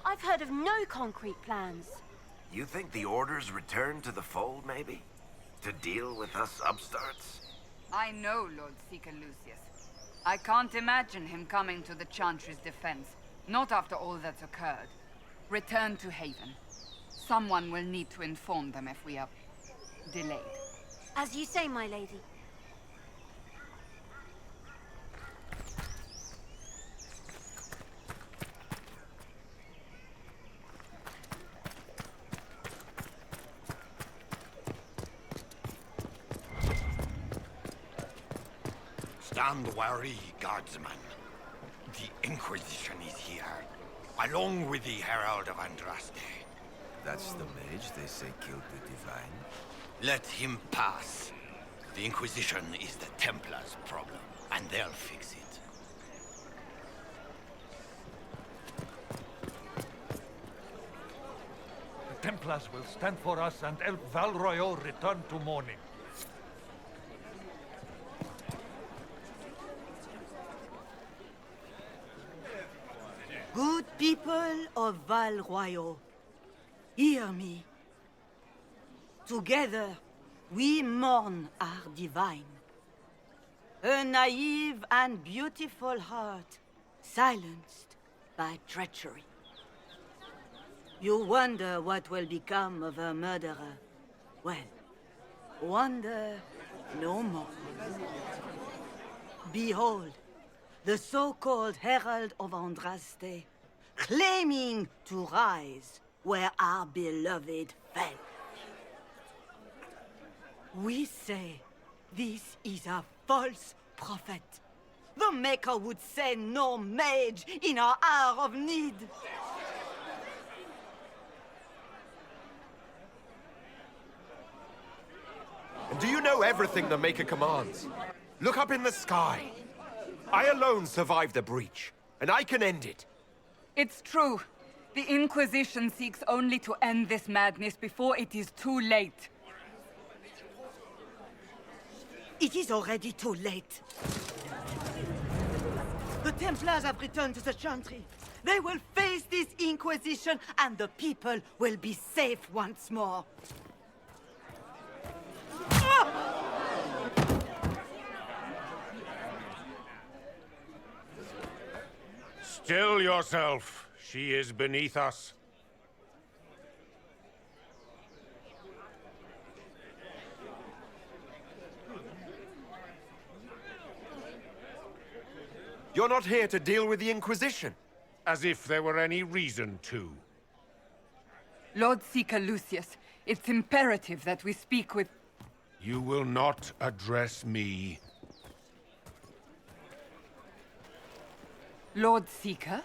I've heard of no concrete plans. You think the Order's return to the fold, maybe? To deal with us upstarts? I know Lord Seeker Lucius. I can't imagine him coming to the Chantry's defense. Not after all that's occurred. Return to Haven. Someone will need to inform them if we are delayed. As you say, my lady. Stand wary, guardsman. The Inquisition is here, along with the Herald of Andraste. That's the mage they say killed the Divine? Let him pass. The Inquisition is the Templars' problem, and they'll fix it. The Templars will stand for us and help Val Royeaux return to mourning. Good people of Val Royeaux, hear me. Together, we mourn our divine. A naive and beautiful heart, silenced by treachery. You wonder what will become of a murderer. Well, wonder no more. Behold, the so-called Herald of Andraste, claiming to rise where our beloved fell. We say this is a false prophet. The Maker would send no mage in our hour of need. And do you know everything the Maker commands? Look up in the sky. I alone survived the breach, and I can end it. It's true. The Inquisition seeks only to end this madness before it is too late. It is already too late. The Templars have returned to the Chantry. They will face this Inquisition, and the people will be safe once more. Still yourself. She is beneath us. You're not here to deal with the Inquisition. As if there were any reason to. Lord Seeker Lucius, it's imperative that we speak with... You will not address me. Lord Seeker?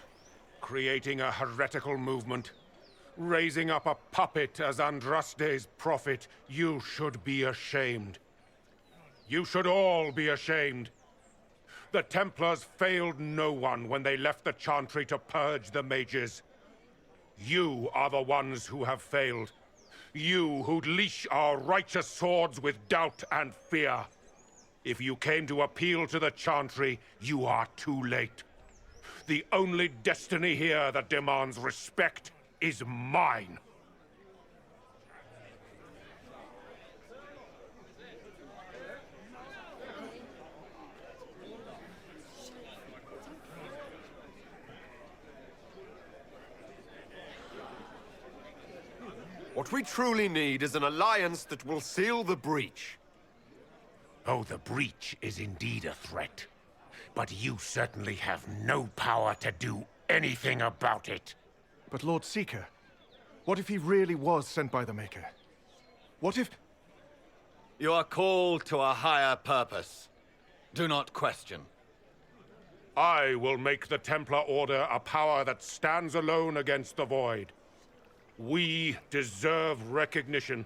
Creating a heretical movement. Raising up a puppet as Andraste's prophet. You should be ashamed. You should all be ashamed. The Templars failed no one when they left the Chantry to purge the mages. You are the ones who have failed. You who'd leash our righteous swords with doubt and fear. If you came to appeal to the Chantry, you are too late. The only destiny here that demands respect is mine. What we truly need is an alliance that will seal the breach. Oh, the breach is indeed a threat. But you certainly have no power to do anything about it. But Lord Seeker, what if he really was sent by the Maker? What if... You are called to a higher purpose. Do not question. I will make the Templar Order a power that stands alone against the Void. We deserve recognition.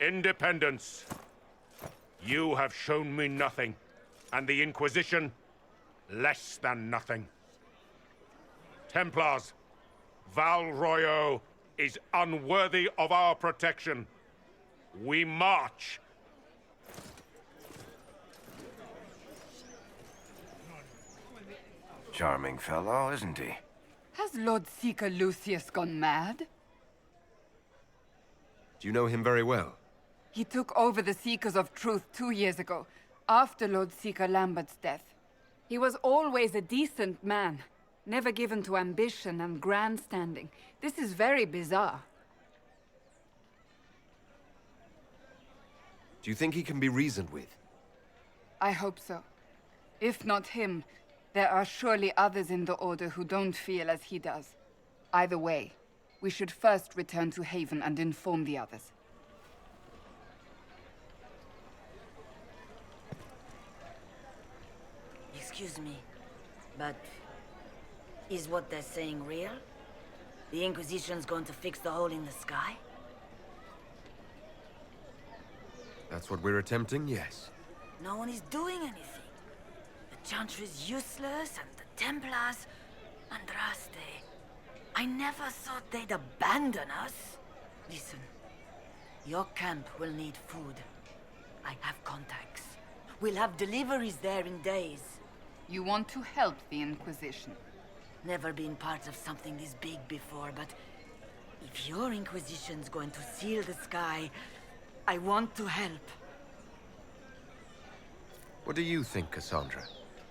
Independence. You have shown me nothing, and the Inquisition, less than nothing. Templars, Val Royeaux is unworthy of our protection. We march. Charming fellow, isn't he? Has Lord Seeker Lucius gone mad? Do you know him very well? He took over the Seekers of Truth 2 years ago, after Lord Seeker Lambert's death. He was always a decent man, never given to ambition and grandstanding. This is very bizarre. Do you think he can be reasoned with? I hope so. If not him, there are surely others in the Order who don't feel as he does. Either way, we should first return to Haven and inform the others. Excuse me, but is what they're saying real? The Inquisition's going to fix the hole in the sky? That's what we're attempting, yes. No one is doing anything. The Chantry is useless, and the Templars... Andraste. I never thought they'd abandon us. Listen, your camp will need food. I have contacts. We'll have deliveries there in days. You want to help the Inquisition? Never been part of something this big before, but if your Inquisition's going to seal the sky, I want to help. What do you think, Cassandra?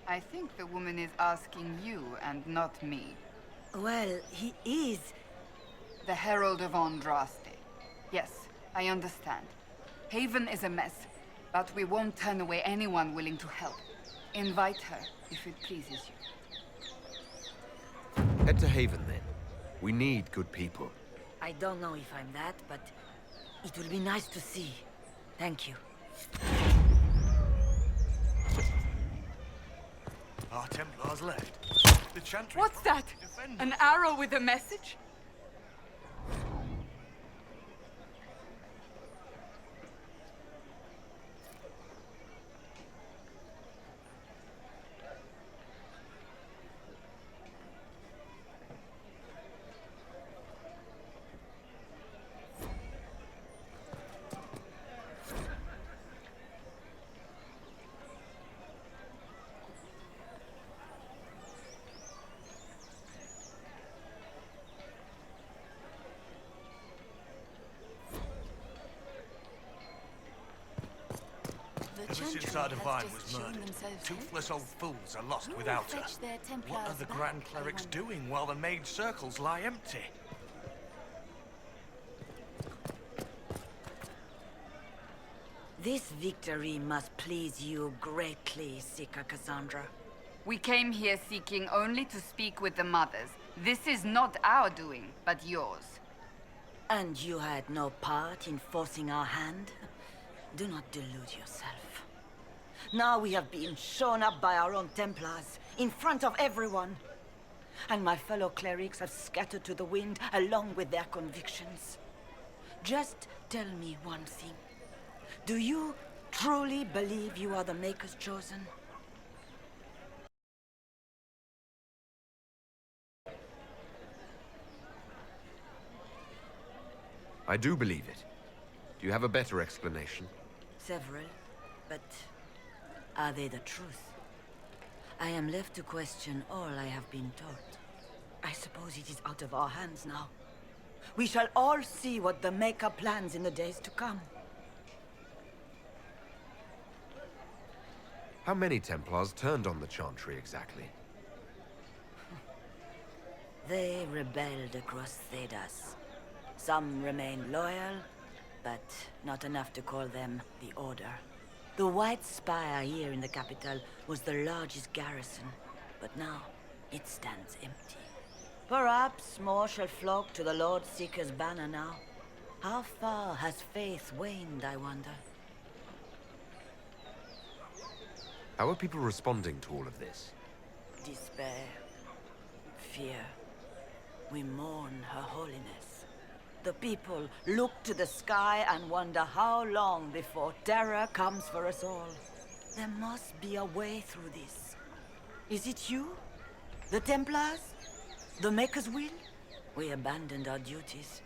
I think the woman is asking you and not me. Well, he is... The Herald of Andraste. Yes, I understand. Haven is a mess, but we won't turn away anyone willing to help. Invite her, if it pleases you. Head to Haven, then. We need good people. I don't know if I'm that, but it will be nice to see. Thank you. Our Templars left. The Chantry... What's that? An arrow with a message? Ever since our Divine was murdered, toothless old fools are lost without her. What are the Grand Clerics doing while the Mage Circles lie empty? This victory must please you greatly, Seeker Cassandra. We came here seeking only to speak with the mothers. This is not our doing, but yours. And you had no part in forcing our hand? Do not delude yourself. Now we have been shown up by our own Templars, in front of everyone. And my fellow clerics have scattered to the wind along with their convictions. Just tell me one thing. Do you truly believe you are the Maker's chosen? I do believe it. Do you have a better explanation? Several, but are they the truth? I am left to question all I have been taught. I suppose it is out of our hands now. We shall all see what the Maker plans in the days to come. How many Templars turned on the Chantry exactly? They rebelled across Thedas. Some remained loyal, but not enough to call them the Order. The White Spire here in the capital was the largest garrison, but now it stands empty. Perhaps more shall flock to the Lord Seeker's banner now. How far has faith waned, I wonder? How are people responding to all of this? Despair. Fear. We mourn Her Holiness. The people look to the sky and wonder how long before terror comes for us all. There must be a way through this. Is it you? The Templars? The Maker's will? We abandoned our duties.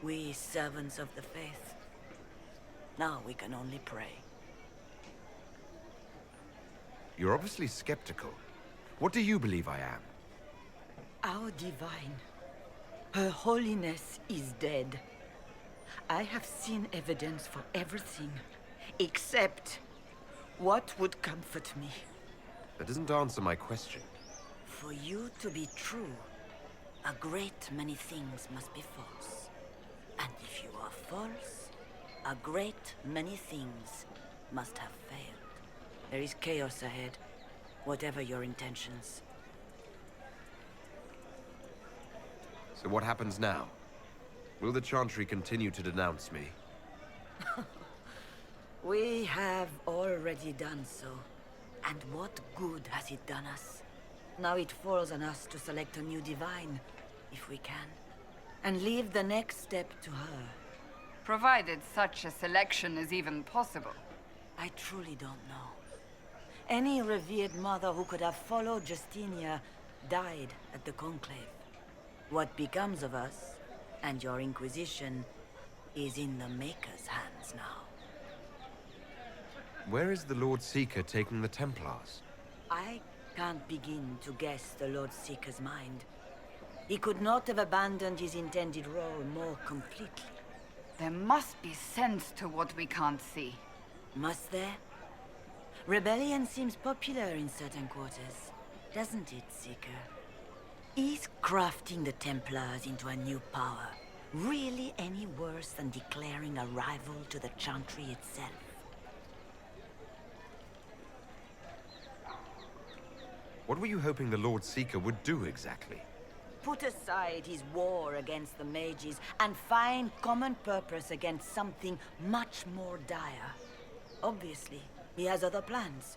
We servants of the faith. Now we can only pray. You're obviously skeptical. What do you believe I am? Our divine. Her Holiness is dead. I have seen evidence for everything, except what would comfort me. That doesn't answer my question. For you to be true, a great many things must be false. And if you are false, a great many things must have failed. There is chaos ahead, whatever your intentions. So what happens now? Will the Chantry continue to denounce me? We have already done so. And what good has it done us? Now it falls on us to select a new divine, if we can, and leave the next step to her. Provided such a selection is even possible. I truly don't know. Any revered mother who could have followed Justinia died at the Conclave. What becomes of us, and your Inquisition, is in the Maker's hands now. Where is the Lord Seeker taking the Templars? I can't begin to guess the Lord Seeker's mind. He could not have abandoned his intended role more completely. There must be sense to what we can't see. Must there? Rebellion seems popular in certain quarters, doesn't it, Seeker? Is crafting the Templars into a new power really any worse than declaring a rival to the Chantry itself? What were you hoping the Lord Seeker would do exactly? Put aside his war against the mages and find common purpose against something much more dire. Obviously, he has other plans.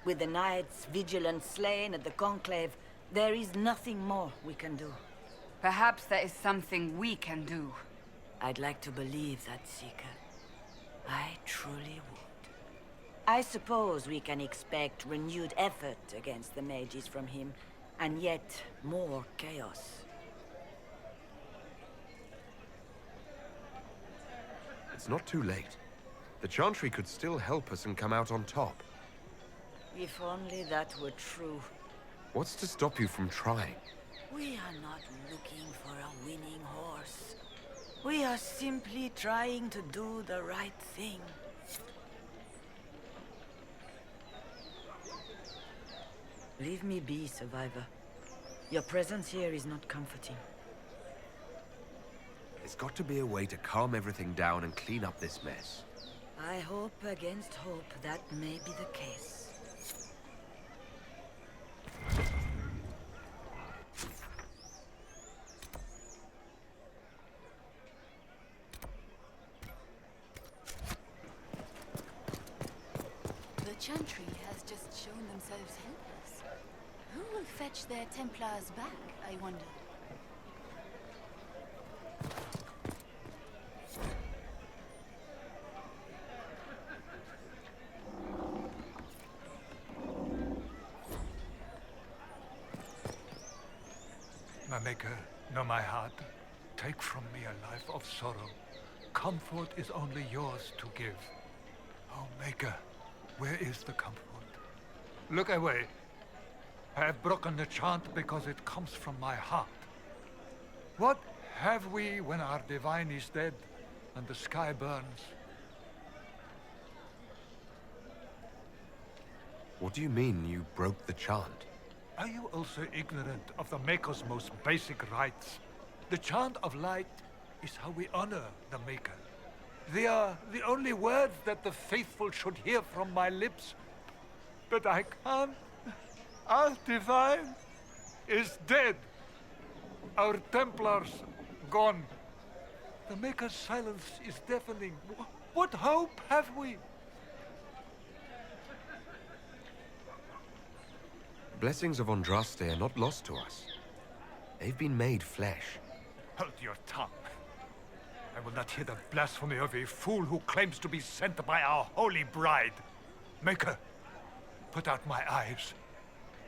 With the knights vigilant slain at the Conclave, there is nothing more we can do. Perhaps there is something we can do. I'd like to believe that, Seeker. I truly would. I suppose we can expect renewed effort against the mages from him, and yet more chaos. It's not too late. The Chantry could still help us and come out on top. If only that were true. What's to stop you from trying? We are not looking for a winning horse. We are simply trying to do the right thing. Leave me be, Survivor. Your presence here is not comforting. There's got to be a way to calm everything down and clean up this mess. I hope against hope that may be the case. The Chantry has just shown themselves helpless. Who will fetch their Templars back, I wonder? My Maker, know my heart. Take from me a life of sorrow. Comfort is only yours to give. Oh, Maker, where is the comfort? Look away. I have broken the chant because it comes from my heart. What have we when our divine is dead and the sky burns? What do you mean you broke the chant? Are you also ignorant of the Maker's most basic rites? The chant of light is how we honor the Maker. They are the only words that the faithful should hear from my lips. But I can't. Our divine is dead. Our Templars gone. The Maker's silence is deafening. What hope have we? Blessings of Andraste are not lost to us. They've been made flesh. Hold your tongue. I will not hear the blasphemy of a fool who claims to be sent by our holy bride. Maker, put out my eyes.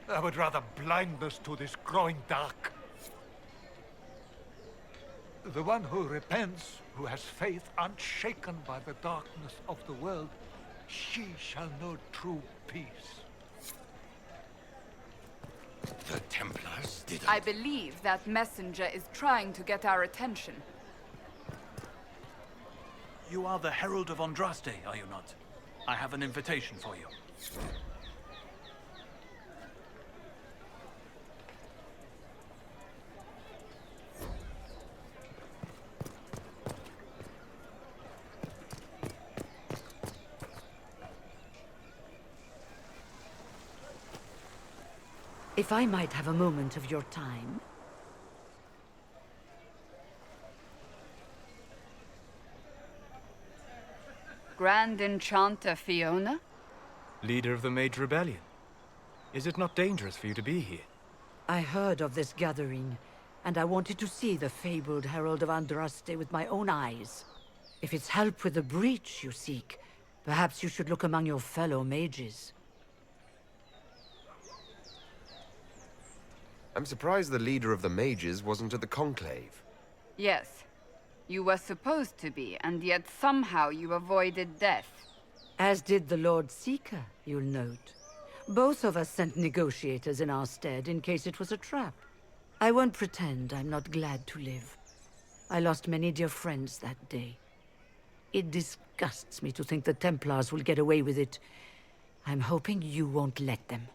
I would rather blindness to this growing dark. The one who repents, who has faith unshaken by the darkness of the world, she shall know true peace. The Templars didn't... I believe that messenger is trying to get our attention. You are the Herald of Andraste, are you not? I have an invitation for you. If I might have a moment of your time. Grand Enchanter Fiona? Leader of the Mage Rebellion. Is it not dangerous for you to be here? I heard of this gathering, and I wanted to see the fabled Herald of Andraste with my own eyes. If it's help with the breach you seek, perhaps you should look among your fellow mages. I'm surprised the leader of the mages wasn't at the conclave. Yes. You were supposed to be, and yet somehow you avoided death. As did the Lord Seeker, you'll note. Both of us sent negotiators in our stead in case it was a trap. I won't pretend I'm not glad to live. I lost many dear friends that day. It disgusts me to think the Templars will get away with it. I'm hoping you won't let them.